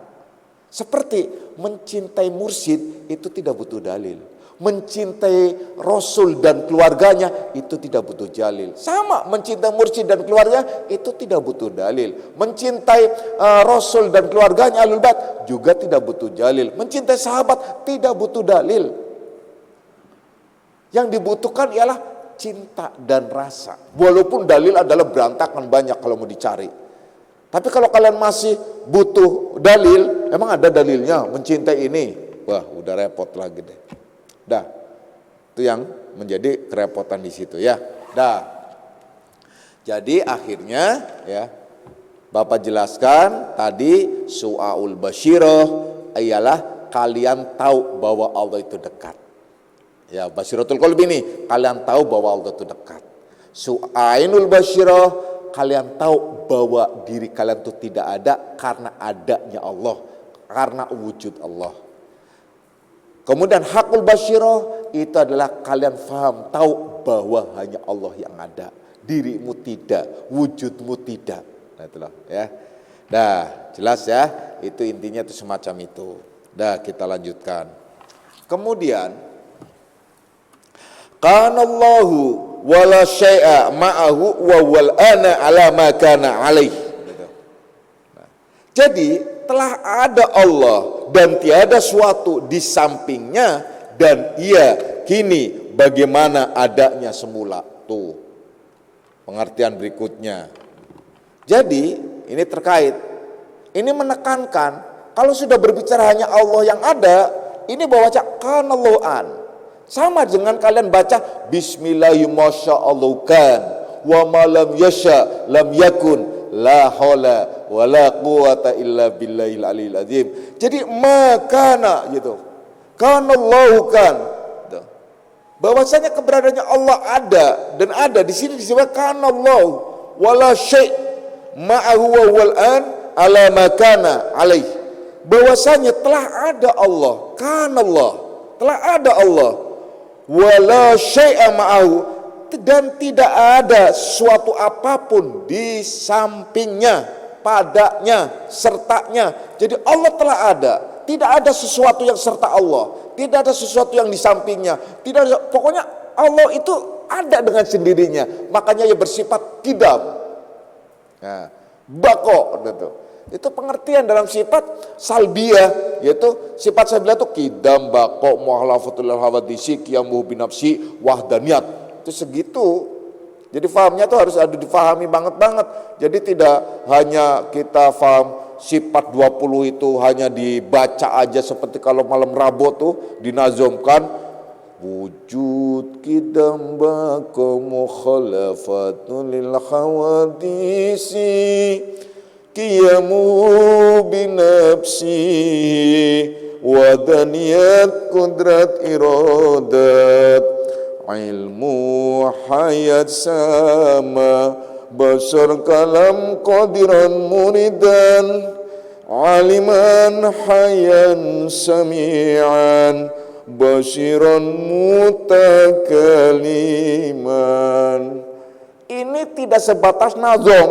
Seperti mencintai mursyid itu tidak butuh dalil. mencintai Rasul dan keluarganya itu tidak butuh dalil. Sama mencintai mursyid dan keluarga itu tidak butuh dalil. Mencintai Rasul dan keluarganya Ahlul Bait juga tidak butuh dalil. Mencintai sahabat tidak butuh dalil. Yang dibutuhkan ialah cinta dan rasa. Walaupun dalil adalah berantakan banyak kalau mau dicari. Tapi kalau kalian masih butuh dalil, emang ada dalilnya mencintai ini? Wah, udah repot lagi deh. Dah, itu yang menjadi kerepotan di situ ya. Dah. Jadi akhirnya ya Bapak jelaskan tadi su'aul basyirah ialah kalian tahu bahwa Allah itu dekat. Ya, basyiratul qalbi ini kalian tahu bahwa Allah itu dekat. Su'ainul basyirah kalian tahu bahwa diri kalian itu tidak ada karena adanya Allah, karena wujud Allah. Kemudian hakul basyirah itu adalah kalian faham, tahu bahwa hanya Allah yang ada. Dirimu tidak, wujudmu tidak. Nah itulah ya. Dah, jelas ya. Itu intinya itu semacam itu. Dah, kita lanjutkan. Kemudian kanallahu wala syai'a ma'ahu wa wal ana ala ma kana alaih. Nah, jadi telah ada Allah dan tiada suatu di sampingnya dan ia kini bagaimana adanya semula. Tuh pengertian berikutnya. Jadi ini terkait, ini menekankan kalau sudah berbicara hanya Allah yang ada, ini baca kanallohan. Sama dengan kalian baca bismillahirrahmanirrahim wa ma lam yasha lam yakun la haula wala quwata illa billahil aliyil azim. Jadi makana gitu. Kanallahu kan. Gitu. Bahwasanya keberadaannya Allah ada dan ada di sini disebut kanallahu wala syai' ma'ahu wa wal an ala makana alaih. Bahwasanya telah ada Allah, kanallah, telah ada Allah. Wala syai'a ma'ahu dan tidak ada suatu apapun di sampingnya, padanya, sertanya. Jadi Allah telah ada, tidak ada sesuatu yang serta Allah, tidak ada sesuatu yang di sampingnya, tidak ada, pokoknya Allah itu ada dengan sendirinya. Makanya ia bersifat kidam. Nah, bako gitu. Itu pengertian dalam sifat salbiyah, yaitu sifat salbiyah itu kidam, bako, muhalafatul hawadisi, qiyamuhu binafsi, wahdaniyat. Itu segitu. Jadi fahamnya itu harus ada difahami banget-banget. Jadi tidak hanya kita faham sifat 20 itu hanya dibaca aja seperti kalau malam Rabu tuh dinazomkan wujud kidam bako mukhalafatul lil hawadisi qiyamu binafsi wadaniyat kudrat iradat ilmu hayat sama basar kalam qadiran muridan aliman hayan sami'an basiran mutakaliman. Ini tidak sebatas nazom,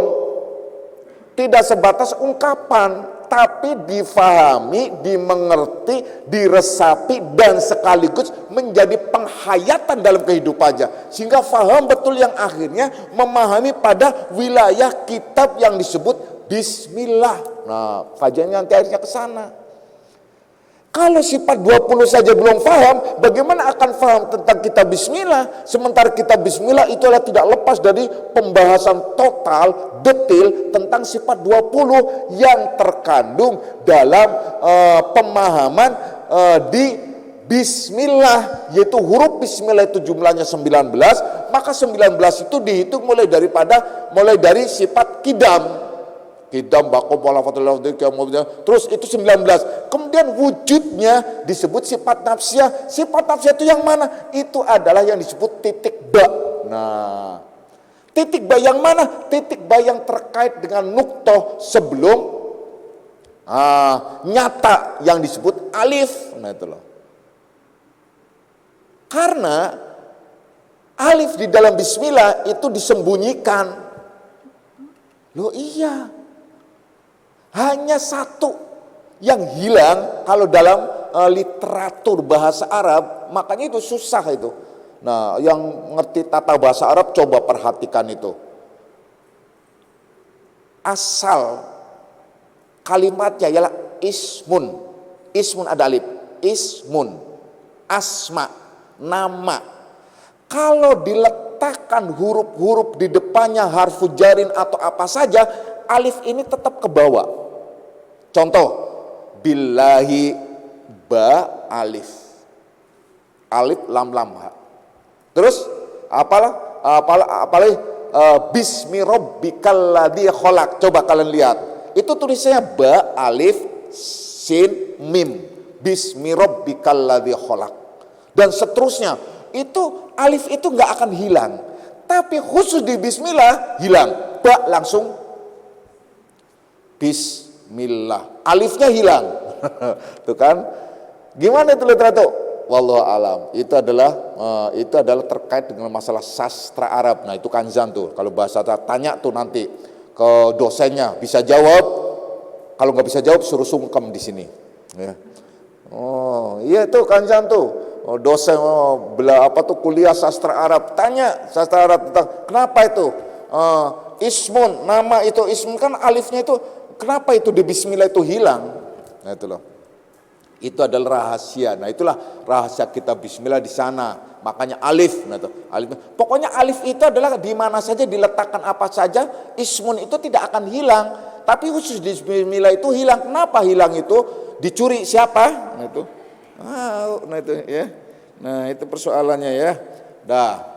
tidak sebatas ungkapan, tapi difahami, dimengerti, diresapi, dan sekaligus menjadi penghayatan dalam kehidupannya. Sehingga faham betul yang akhirnya memahami pada wilayah kitab yang disebut Bismillah. Nah, kajiannya nanti akhirnya ke sana. Kalau sifat 20 saja belum faham, bagaimana akan faham tentang kitab Bismillah? Sementara kitab Bismillah itu adalah tidak lepas dari pembahasan total, detil tentang sifat 20 yang terkandung dalam pemahaman di Bismillah, yaitu huruf Bismillah itu jumlahnya 19, maka 19 itu dihitung mulai dari sifat kidam. Kidam, bako, walafatul terus itu 19. Kemudian wujudnya disebut sifat nafsiyah. Sifat nafsiyah itu yang mana? Itu adalah yang disebut titik ba. Nah, titik ba yang mana? Titik ba yang terkait dengan nuktoh sebelum nyata yang disebut alif. Nah itu loh. Karena alif di dalam Bismillah itu disembunyikan. Loh iya. Hanya satu yang hilang kalau dalam literatur bahasa Arab, makanya itu susah itu. Nah, yang ngerti tata bahasa Arab coba perhatikan itu. Asal kalimatnya ialah ismun. Ismun ada alif. Ismun. Asma. Nama. Kalau diletakkan huruf-huruf di depannya harfu jarin atau apa saja, alif ini tetap ke bawah. Contoh, billahi ba alif. Alif lam lam ha. Terus apalagi bismi rabbikal ladzi khalaq. Coba kalian lihat. Itu tulisannya ba alif sin mim. Bismi rabbikal ladzi khalaq. Dan seterusnya. Itu alif itu enggak akan hilang. Tapi khusus di bismillah hilang. Ba langsung bismillah. Alifnya hilang. Tuh kan? Gimana itu literatur? Wallahu alam. Itu adalah terkait dengan masalah sastra Arab. Nah, itu kanzan tuh. Kalau bahasa tanya tuh nanti ke dosennya, bisa jawab. Kalau nggak bisa jawab suruh sungkem di sini. Ya. Oh, iya tuh kanzan tuh. Oh, dosen kuliah sastra Arab. Tanya sastra Arab tentang kenapa itu? Ismun, nama itu ismun kan alifnya itu kenapa itu di bismillah itu hilang? Nah, itu loh. Itu adalah rahasia. Nah, itulah rahasia kita bismillah di sana. Makanya alif. Nah, itu, alif. Pokoknya alif itu adalah di mana saja diletakkan apa saja, ismun itu tidak akan hilang. Tapi khusus di bismillah itu hilang. Kenapa hilang itu? Dicuri siapa? Nah, itu. Nah, itu ya. Nah, itu persoalannya ya. Dah.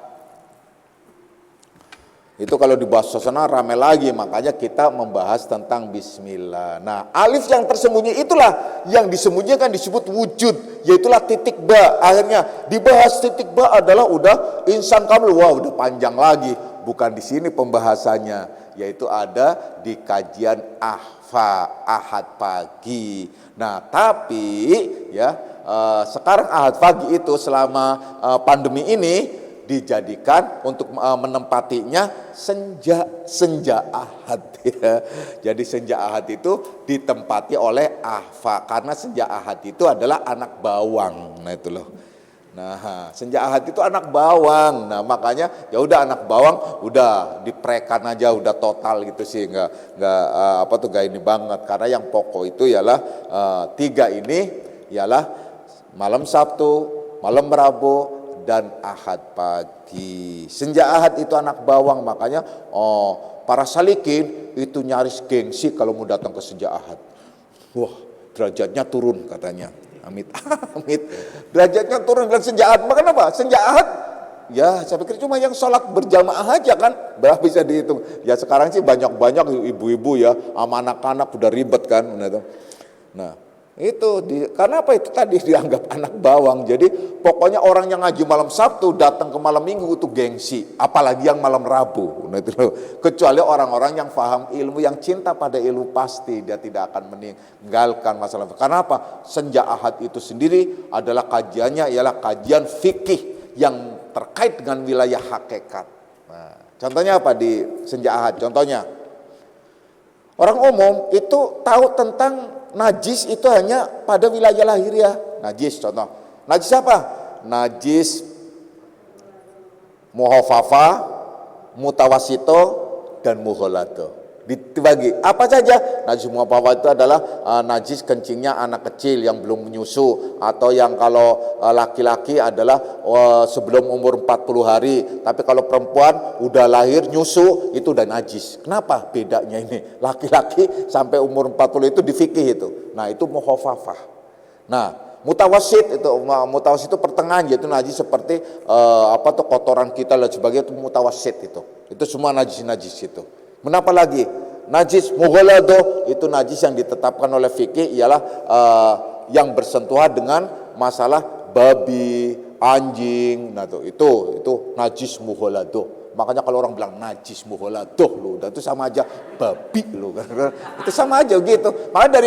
Itu kalau di bahasa sana rame lagi, makanya kita membahas tentang bismillah. Nah, alif yang tersembunyi itulah yang disembunyikan disebut wujud, yaitulah titik ba. Akhirnya dibahas titik ba adalah udah insan kamil. Wah, udah panjang lagi. Bukan di sini pembahasannya, yaitu ada di kajian ahfa ahad pagi. Nah, tapi ya sekarang ahad pagi itu selama pandemi ini dijadikan untuk menempatinya senja ahad ya. Jadi senja ahad itu ditempati oleh ahfa karena senja ahad itu adalah anak bawang. Nah, itu loh. Nah, senja ahad itu anak bawang. Nah, makanya ya udah anak bawang udah diprekan aja udah total gitu sih, enggak ini banget karena yang pokok itu ialah tiga ini ialah malam Sabtu, malam Rabu dan ahad pagi. Senja ahad itu anak bawang, makanya para salikin itu nyaris gengsi kalau mau datang ke senja ahad. Wah, derajatnya turun katanya. Amit amit. Derajatnya turun bilang senja ahad. Makanya apa? Senja ahad ya saya pikir cuma yang sholat berjamaah aja kan. Berapa bisa dihitung. Ya sekarang sih banyak-banyak ibu-ibu ya sama anak-anak udah ribet kan. Nah, itu karena apa itu tadi dianggap anak bawang. Jadi pokoknya orang yang ngaji malam Sabtu datang ke malam Minggu itu gengsi, apalagi yang malam Rabu. Nah, itu loh. Kecuali orang-orang yang paham ilmu, yang cinta pada ilmu pasti dia tidak akan meninggalkan masalah. Karena apa? Senja ahad itu sendiri adalah kajiannya ialah kajian fikih yang terkait dengan wilayah hakikat. Nah, contohnya apa di senja ahad? Contohnya orang umum itu tahu tentang najis itu hanya pada wilayah lahiriah. Najis contoh. Najis apa? Najis muhafafa, mutawasito, dan mughallado. Dibagi apa saja. Najis muhafafa itu adalah najis kencingnya anak kecil yang belum menyusu, atau yang kalau laki-laki adalah sebelum umur 40 hari, tapi kalau perempuan udah lahir nyusu itu udah najis. Kenapa bedanya ini? Laki-laki sampai umur 40 itu di fikih itu. Nah, itu muhafafah. Nah, mutawasit itu pertengahan, yaitu najis seperti kotoran kita dan sebagainya, itu mutawasit itu. Itu semua najis itu. Kenapa lagi? Najis mughallado itu najis yang ditetapkan oleh fikih ialah yang bersentuhan dengan masalah babi, anjing. Nah, itu najis mughallado. Makanya kalau orang bilang najis mughallado lu, itu sama aja babi lu kan. Itu sama aja gitu. Makanya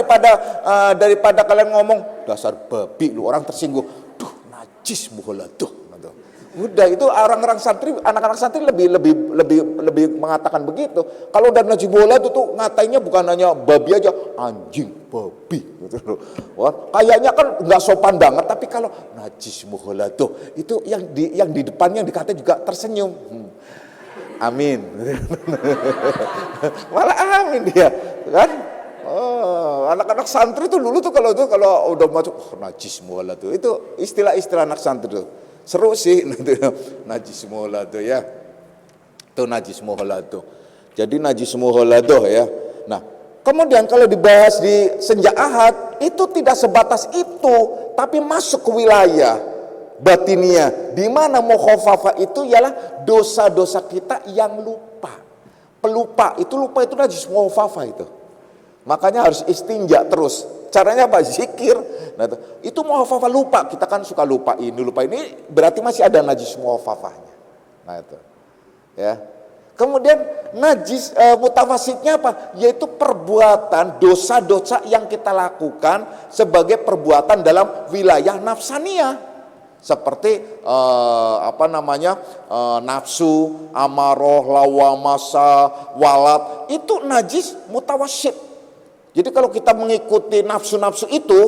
daripada kalian ngomong dasar babi lu, orang tersinggung. Duh, najis mughallado. Udah itu orang-orang santri, anak-anak santri lebih mengatakan begitu. Kalau udah najis bola itu tuh ngatainnya bukan hanya babi aja, anjing, babi gitu loh. Wah, kayaknya kan nggak sopan banget, tapi kalau najis bola tuh itu yang di depannya yang dikata juga tersenyum. Amin. Malah amin dia, kan? Oh, anak-anak santri tuh dulu tuh kalau udah masuk najis bola tuh, itu istilah-istilah anak santri tuh. Seru sih najis muhola tuh ya. Itu najis muhola tuh. Jadi najis muhola tuh ya. Nah, kemudian kalau dibahas di Senja Ahad itu tidak sebatas itu, tapi masuk ke wilayah batinia di mana mukhafafah itu ialah dosa-dosa kita yang lupa. Pelupa itu najis mukhafafah itu. Makanya harus istinja terus. Caranya apa? Zikir. Nah, itu mukhafafah lupa. Kita kan suka lupa ini, berarti masih ada najis mukhafafahnya. Nah itu. Ya. Kemudian najis mutawasitnya apa? Yaitu perbuatan dosa-dosa yang kita lakukan sebagai perbuatan dalam wilayah nafsaniyah. Seperti nafsu, amaroh, lawamasa, walat, itu najis mutawasit. Jadi kalau kita mengikuti nafsu-nafsu itu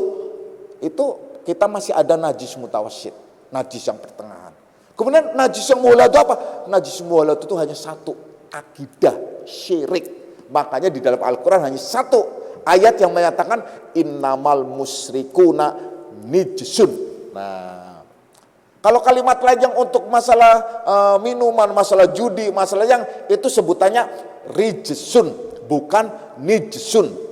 kita masih ada najis mutawasit, najis yang pertengahan. Kemudian najis yang muhla itu apa? Najis muhla itu hanya satu, akidah syirik. Makanya di dalam Al-Quran hanya satu ayat yang menyatakan innamal musyrikuna nijsun. Nah, kalau kalimat lain yang untuk masalah minuman, masalah judi, masalah yang itu sebutannya rijsun, bukan nijsun.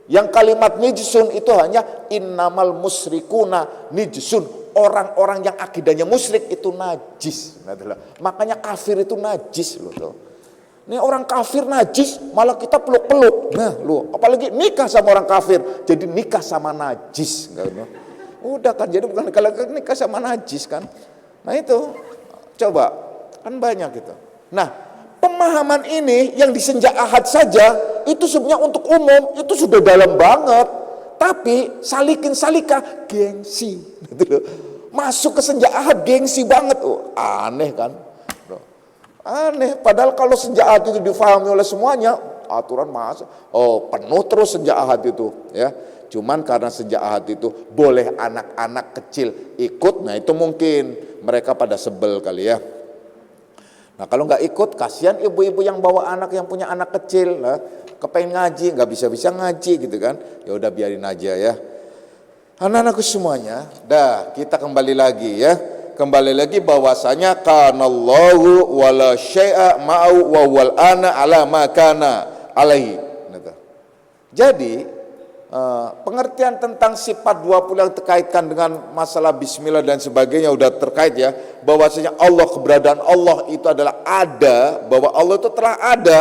Yang kalimat nijsun itu hanya innamal musyrikuna nijsun. Orang-orang yang akidahnya musyrik itu najis. Makanya kafir itu najis loh. Ini orang kafir najis, malah kita peluk-peluk. Nah, apalagi nikah sama orang kafir, jadi nikah sama najis. Udah kan, jadi bukan kalau nikah sama najis kan. Nah itu, coba kan banyak gitu. Nah, pemahaman ini yang di Senja Ahad saja itu sebenarnya untuk umum itu sudah dalam banget, tapi salikin-salika gengsi gitu loh. Masuk ke Senja Ahad gengsi banget. Aneh kan? Aneh, padahal kalau Senja Ahad itu difahami oleh semuanya, aturan masa penuh terus Senja Ahad itu ya. Cuman karena Senja Ahad itu boleh anak-anak kecil ikut, nah itu mungkin mereka pada sebel kali ya. Nah kalau nggak ikut, kasihan ibu-ibu yang bawa anak, yang punya anak kecil, kepengen ngaji, nggak bisa ngaji gitu kan. Ya udah biarin aja ya. Anak-anakku semuanya, kita kembali lagi ya. Kembali lagi bahwasanya kanallahu wala syai'a ma'u wa wal ana ala ma kana alaihi. Jadi pengertian tentang sifat 20 yang terkaitkan dengan masalah bismillah dan sebagainya udah terkait ya, bahwasanya Allah, keberadaan Allah itu adalah ada, bahwa Allah itu telah ada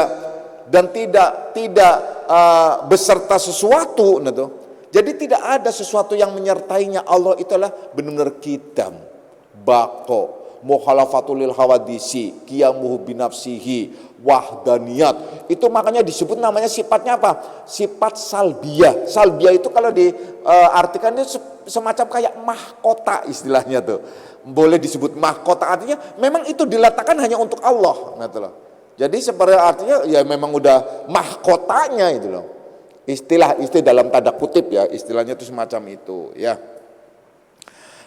dan tidak beserta sesuatu gitu. Jadi tidak ada sesuatu yang menyertainya. Allah itu adalah benar-benar qidam, baqo, mukhalafatul lil hawadisi, qiyamuhu binafsihi, wahdaniyat. Itu makanya disebut namanya sifatnya apa? Sifat salbiyah. Salbiyah itu kalau diartikan itu semacam kayak mahkota istilahnya tuh. Boleh disebut mahkota, artinya memang itu diletakkan hanya untuk Allah gitu loh. Jadi seperti artinya ya memang udah mahkotanya itu loh. Istilah dalam tanda kutip ya, istilahnya itu semacam itu ya.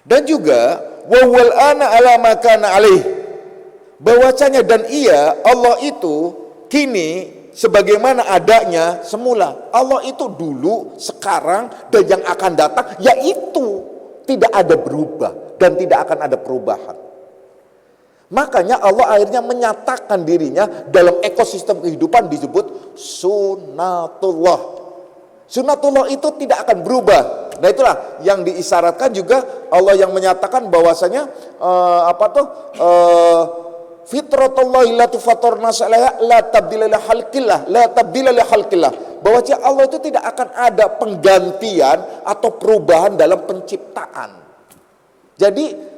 Dan juga wawal ana ala makana alaih, bahwasanya dan ia Allah itu kini sebagaimana adanya semula. Allah itu dulu, sekarang dan yang akan datang, yaitu tidak ada berubah dan tidak akan ada perubahan. Makanya Allah akhirnya menyatakan dirinya dalam ekosistem kehidupan disebut sunnatullah. Sunnatullah itu tidak akan berubah. Nah itulah yang diisyaratkan juga Allah yang menyatakan bahwasanya fitratullahi allati fatarna alaiha la tabdila li khalqillah, la tabdila li khalqillah. Bahwa Allah itu tidak akan ada penggantian atau perubahan dalam penciptaan. Jadi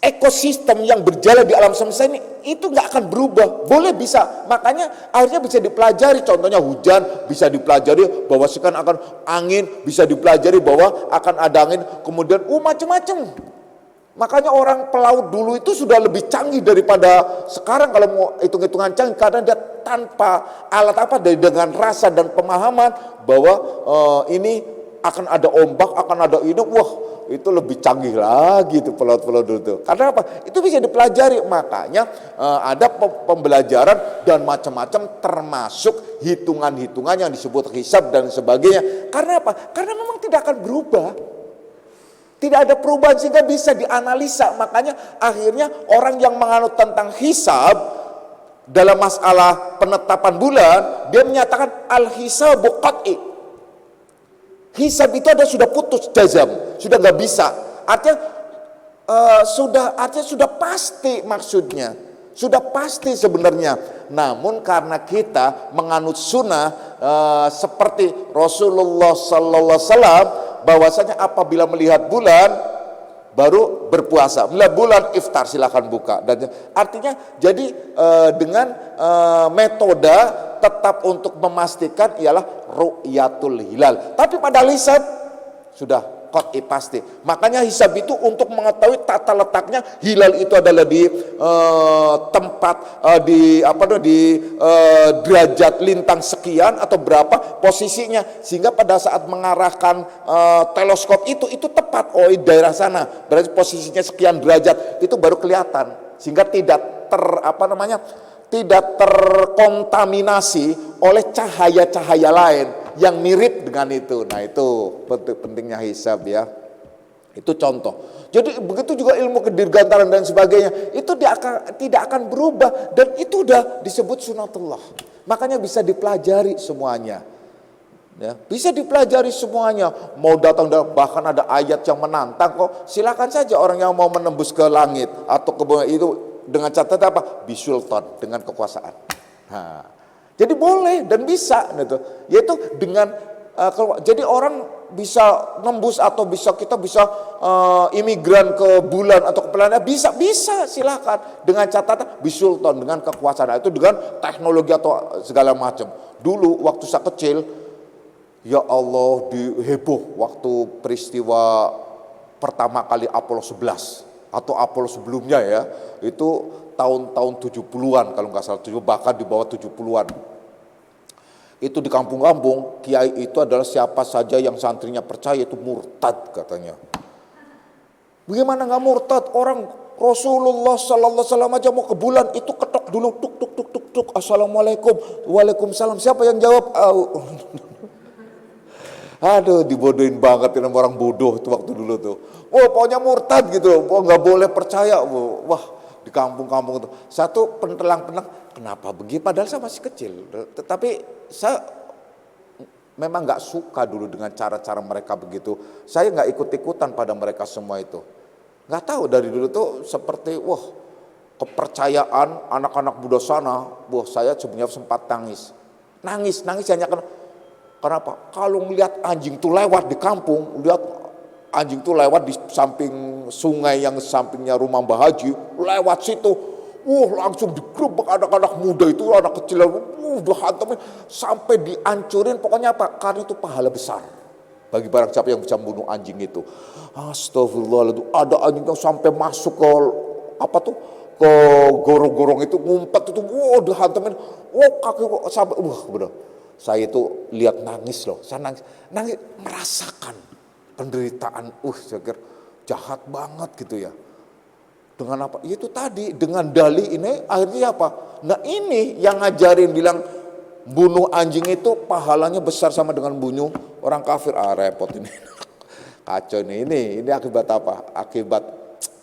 ekosistem yang berjalan di alam semesta ini itu nggak akan berubah, boleh bisa, makanya akhirnya bisa dipelajari, contohnya hujan bisa dipelajari bahwa sekarang akan angin, bisa dipelajari bahwa akan ada angin, kemudian macam-macam Makanya orang pelaut dulu itu sudah lebih canggih daripada sekarang kalau mau hitung-hitungan canggih, karena dia tanpa alat apa, dengan rasa dan pemahaman bahwa ini akan ada ombak, akan ada ini, wah itu lebih canggih lagi itu pelaut-pelaut dulu tuh. Karena apa? Itu bisa dipelajari. Makanya ada pembelajaran dan macam-macam, termasuk hitungan-hitungan yang disebut hisab dan sebagainya. Karena apa? Karena memang tidak akan berubah. Tidak ada perubahan sehingga bisa dianalisa. Makanya akhirnya orang yang menganut tentang hisab dalam masalah penetapan bulan, dia menyatakan al-hisabu qat'i. Hisab itu ada sudah putus jazam, sudah nggak bisa. Artinya sudah pasti maksudnya, sudah pasti sebenarnya. Namun karena kita menganut sunnah seperti Rasulullah Sallallahu Alaihi Wasallam, bahwasanya apabila melihat bulan baru berpuasa, melihat bulan iftar silakan buka. Dan artinya jadi dengan metode tetap untuk memastikan ialah ru'yatul hilal. Tapi pada hisab sudah qat'i pasti. Makanya hisab itu untuk mengetahui tata letaknya hilal itu adalah di tempat di derajat lintang sekian atau berapa posisinya, sehingga pada saat mengarahkan teleskop itu tepat, oh di daerah sana berarti posisinya sekian derajat, itu baru kelihatan, sehingga tidak tidak terkontaminasi oleh cahaya-cahaya lain yang mirip dengan itu. Nah itu pentingnya hisab ya. Itu contoh. Jadi begitu juga ilmu kedirgantaran dan sebagainya, itu tidak akan berubah, dan itu udah disebut sunatullah. Makanya bisa dipelajari semuanya. Ya, bisa dipelajari semuanya. Mau datang, bahkan ada ayat yang menantang kok. Silakan saja orang yang mau menembus ke langit atau ke bawah itu dengan catatan apa? Bisultan, dengan kekuasaan. Nah, jadi boleh dan bisa gitu. Yaitu dengan jadi orang bisa nembus atau kita bisa imigran ke bulan atau ke planet, bisa silakan dengan catatan bisultan, dengan kekuasaan. Itu dengan teknologi atau segala macam. Dulu waktu saya kecil, ya Allah, heboh waktu peristiwa pertama kali Apollo 11 atau Apollo sebelumnya ya, itu tahun-tahun 70-an kalau nggak salah, bahkan di bawah 70-an. Itu di kampung-kampung, kiai itu adalah siapa saja yang santrinya percaya itu murtad katanya. Bagaimana nggak murtad? Orang Rasulullah Sallallahu Alaihi Wasallam aja mau ke bulan itu ketok dulu, tuk tuk tuk tuk tuk, assalamualaikum, waalaikumsalam. Siapa yang jawab? Aduh, dibodohin banget dengan orang bodoh itu waktu dulu tuh. Oh, pokoknya murtad gitu. Oh, nggak boleh percaya. Wah, di kampung-kampung itu. Satu pentelang-pentelang, kenapa begitu? Padahal saya masih kecil. Tetapi saya memang nggak suka dulu dengan cara-cara mereka begitu. Saya nggak ikut-ikutan pada mereka semua itu. Nggak tahu dari dulu tuh seperti kepercayaan anak-anak muda sana. Saya sebenarnya sempat nangis hanya kenapa? Kalau melihat anjing tuh lewat di kampung, lihat anjing tuh lewat di samping sungai yang sampingnya rumah Mbah Haji, lewat situ, langsung digerebek anak-anak muda itu, anak kecil, udah hantamin sampai dihancurin. Pokoknya apa? Karena itu pahala besar bagi barang siapa yang bisa membunuh anjing itu. Astagfirullahaladzim, ada anjing yang sampai masuk ke ke gorong-gorong itu, ngumpet itu, dihantamin, kaki sampai, bener. Saya itu lihat nangis loh, saya nangis merasakan penderitaan, saya kira jahat banget gitu ya. Dengan apa? Itu tadi, dengan dalih ini akhirnya apa? Nah ini yang ngajarin bilang bunuh anjing itu pahalanya besar sama dengan bunuh orang kafir. Repot ini. Kacau ini akibat apa? Akibat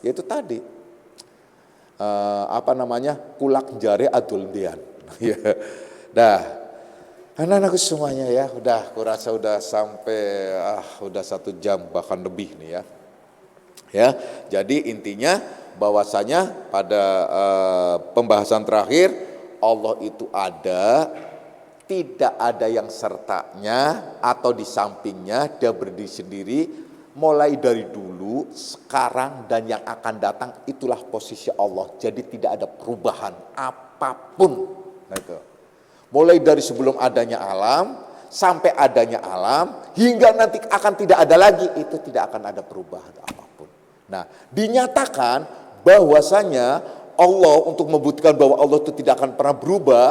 yaitu tadi. Kulak jari adul dian. Dah. Anak-anakku semuanya ya, kurasa udah sampai udah 1 jam bahkan lebih nih ya. Ya, jadi intinya bahwasanya pada pembahasan terakhir, Allah itu ada, tidak ada yang sertanya atau di sampingnya, dia berdiri sendiri mulai dari dulu, sekarang dan yang akan datang, itulah posisi Allah. Jadi tidak ada perubahan apapun. Nah itu. Mulai dari sebelum adanya alam sampai adanya alam hingga nanti akan tidak ada lagi, itu tidak akan ada perubahan apapun. Nah, dinyatakan bahwasanya Allah untuk membuktikan bahwa Allah itu tidak akan pernah berubah,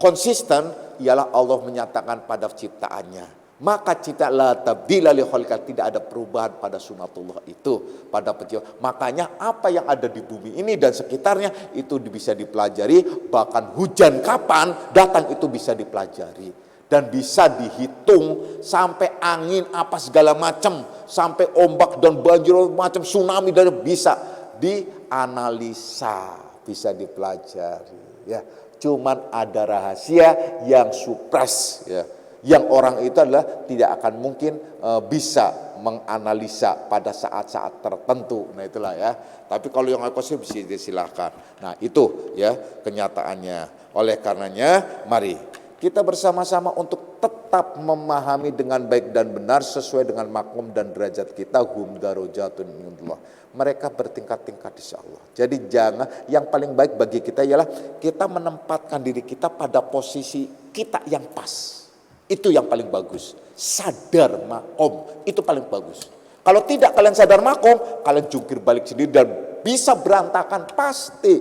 konsisten, ialah Allah menyatakan pada ciptaannya. Maka cipta la tabdila li khalqillah, tidak ada perubahan pada sunatullah itu, pada penciptaan. Makanya apa yang ada di bumi ini dan sekitarnya itu bisa dipelajari, bahkan hujan kapan datang itu bisa dipelajari dan bisa dihitung, sampai angin apa segala macam, sampai ombak dan banjir macam tsunami dan bisa dianalisa, bisa dipelajari ya. Cuman ada rahasia yang supres ya, yang orang itu adalah tidak akan mungkin bisa menganalisa pada saat-saat tertentu. Nah itulah ya. Tapi kalau yang ekosistem bisa disilahkan. Nah itu ya kenyataannya. Oleh karenanya mari kita bersama-sama untuk tetap memahami dengan baik dan benar sesuai dengan makom dan derajat kita. Hum darajatun indallah. Mereka bertingkat-tingkat insya Allah. Jadi jangan, yang paling baik bagi kita ialah kita menempatkan diri kita pada posisi kita yang pas. Itu yang paling bagus. Sadar makom itu paling bagus. Kalau tidak kalian sadar makom, kalian jungkir balik sendiri dan bisa berantakan pasti.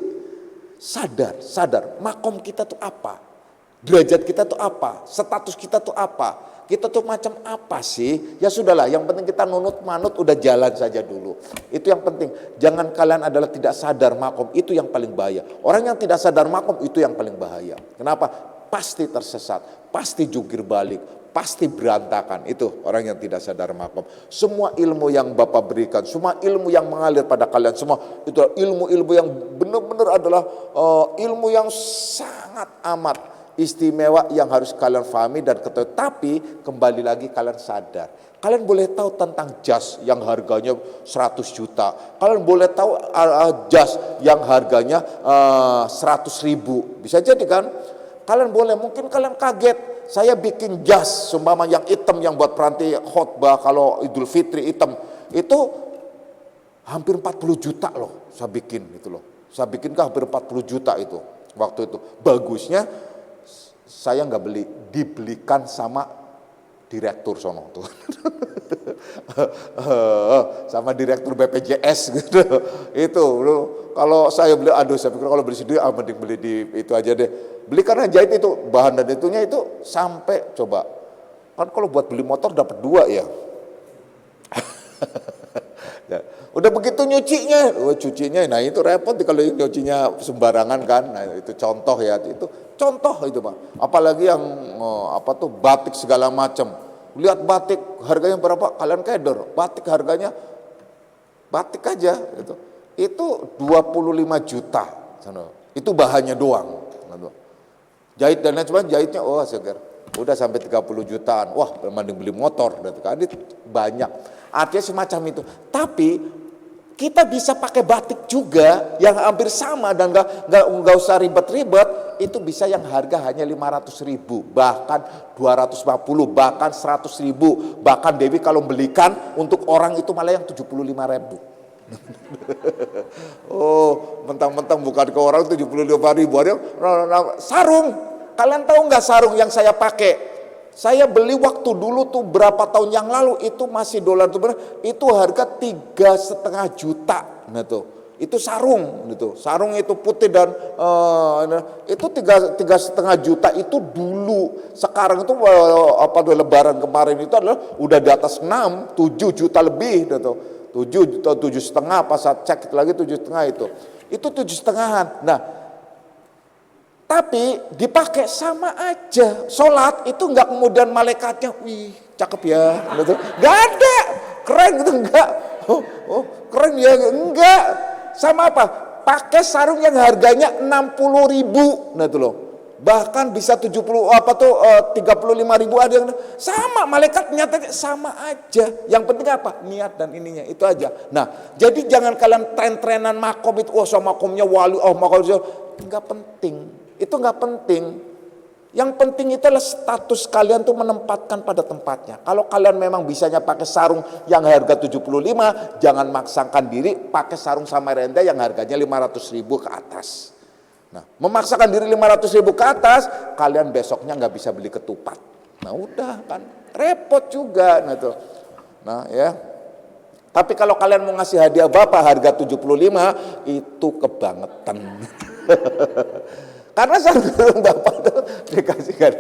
Sadar makom kita tuh apa, derajat kita tuh apa, status kita tuh apa, kita tuh macam apa sih. Ya sudahlah, yang penting kita nunut manut, udah jalan saja dulu. Itu yang penting. Jangan kalian adalah tidak sadar makom, itu yang paling bahaya. Orang yang tidak sadar makom itu yang paling bahaya. Kenapa? Pasti tersesat, pasti jungkir balik, pasti berantakan. Itu orang yang tidak sadar makom. Semua ilmu yang Bapak berikan, semua ilmu yang mengalir pada kalian semua, itu ilmu-ilmu yang benar-benar adalah ilmu yang sangat amat istimewa yang harus kalian pahami dan ketahui. Tapi kembali lagi kalian sadar. Kalian boleh tahu tentang jas yang harganya 100 juta. Kalian boleh tahu jas yang harganya 100 ribu. Bisa jadi kan? Kalian boleh, mungkin kalian kaget, saya bikin jas seumpama yang hitam yang buat peranti khotbah kalau Idul Fitri hitam, itu hampir 40 juta loh saya bikin itu loh. Saya bikin hampir 40 juta itu waktu itu. Bagusnya saya nggak beli, dibelikan sama direktur sono tuh. Sama direktur BPJS gitu. Itu kalau saya beli, aduh saya pikir kalau beli sendiri mending beli di itu aja deh. Beli karena jahit itu bahan dan itunya itu sampai coba. Kan kalau buat beli motor dapat 2 ya. Udah begitu nyucinya, cucinya, nah itu repot kalau nyucinya sembarangan kan. Nah itu contoh ya, itu contoh itu Pak. Apalagi yang batik segala macam. Lihat batik harganya berapa, kalian keder. Batik harganya batik aja gitu. Itu 25 juta. Itu bahannya doang. Jahit dan lain sebagainya, jahitnya segar. Udah sampai 30 jutaan. Wah, mending beli motor. Itu banyak. Artinya semacam itu. Tapi kita bisa pakai batik juga yang hampir sama dan nggak usah ribet-ribet. Itu bisa yang harga hanya 500 ribu, bahkan 250, bahkan 100 ribu. Bahkan Dewi kalau belikan untuk orang itu malah yang 75 ribu. Mentang-mentang bukan ke orang 75 ribu. Sarung, kalian tahu nggak sarung yang saya pakai? Saya beli waktu dulu tuh berapa tahun yang lalu, itu masih dolar tuh benar, itu harga 3,5 juta. Nah tuh, itu sarung gitu. Sarung itu putih dan itu 3,5 juta itu dulu. Sekarang itu lebaran kemarin itu adalah udah di atas 6, 7 juta lebih gitu. 7 atau 7,5 pas saat cek lagi 7,5 itu. Itu 7,5. Nah, tapi dipakai sama aja. Sholat itu enggak kemudian malaikatnya, wih cakep ya, gitu. Enggak ada, keren gitu, enggak. Keren ya, enggak. Sama apa? Pakai sarung yang harganya 60 ribu, nah itu loh. Bahkan bisa 35 ribu ada yang sama, malaikat nyatanya sama aja. Yang penting apa? Niat dan ininya, itu aja. Nah, jadi jangan kalian tren-trenan makom itu, sama makomnya wali, makom itu enggak penting. Itu enggak penting. Yang penting itu adalah status kalian tuh menempatkan pada tempatnya. Kalau kalian memang bisanya pakai sarung yang harga 75, jangan maksakan diri pakai sarung Samarinda yang harganya 500 ribu ke atas. Nah, memaksakan diri 500 ribu ke atas, kalian besoknya nggak bisa beli ketupat. Nah udah kan, repot juga. Nah ya, Tapi kalau kalian mau ngasih hadiah bapak harga 75, itu kebangetan. Karena sarung bapak tuh dikasihkan.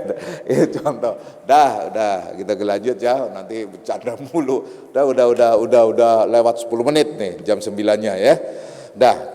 Itu contoh. Udah kita lanjut ya, nanti bercanda mulu. Udah lewat 10 menit nih, jam 9-nya ya.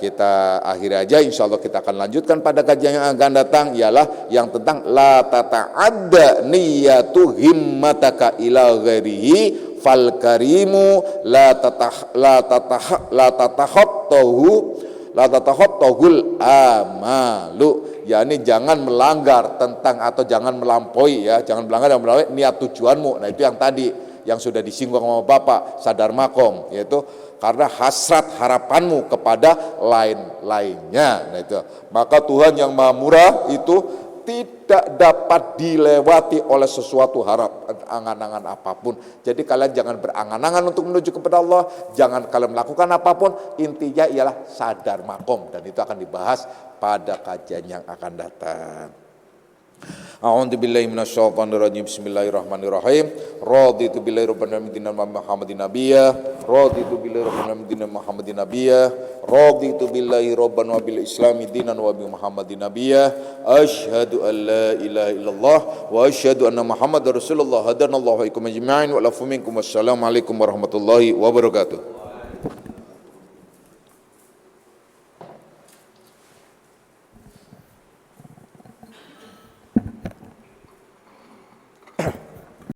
Kita akhiri aja, insya Allah kita akan lanjutkan pada kajian yang akan datang, ialah yang tentang la tata'adda niyatu himmataka ila ghairihi fal karimu la tatakhattahul amalu, yakni jangan melanggar tentang atau jangan melampaui ya, jangan melanggar dan melampaui niat tujuanmu. Nah itu yang tadi yang sudah disinggung sama Bapak, sadar makom, yaitu karena hasrat harapanmu kepada lain-lainnya. Nah itu, maka Tuhan yang Maha Murah itu tidak dapat dilewati oleh sesuatu angan-angan apapun. Jadi kalian jangan berangan-angan untuk menuju kepada Allah, jangan kalian melakukan apapun, intinya ialah sadar makom, dan itu akan dibahas pada kajian yang akan datang. A'udzu billahi minasyaitonir rajim. Bismillahirrahmanirrahim. Raditu billahi rabban alamin wa Muhammadin nabiyya. Raditu billahi rabban alamin wa Muhammadin nabiyya. Raditu billahi rabban wa bil islami dinan wa bi Muhammadin nabiyya. Asyhadu an la ilaha illallah wa asyhadu anna Muhammadar Rasulullah. Hadanallahu wa iyyakum ajma'in wa lafu minkum. Wassalamu alaikum warahmatullahi wabarakatuh.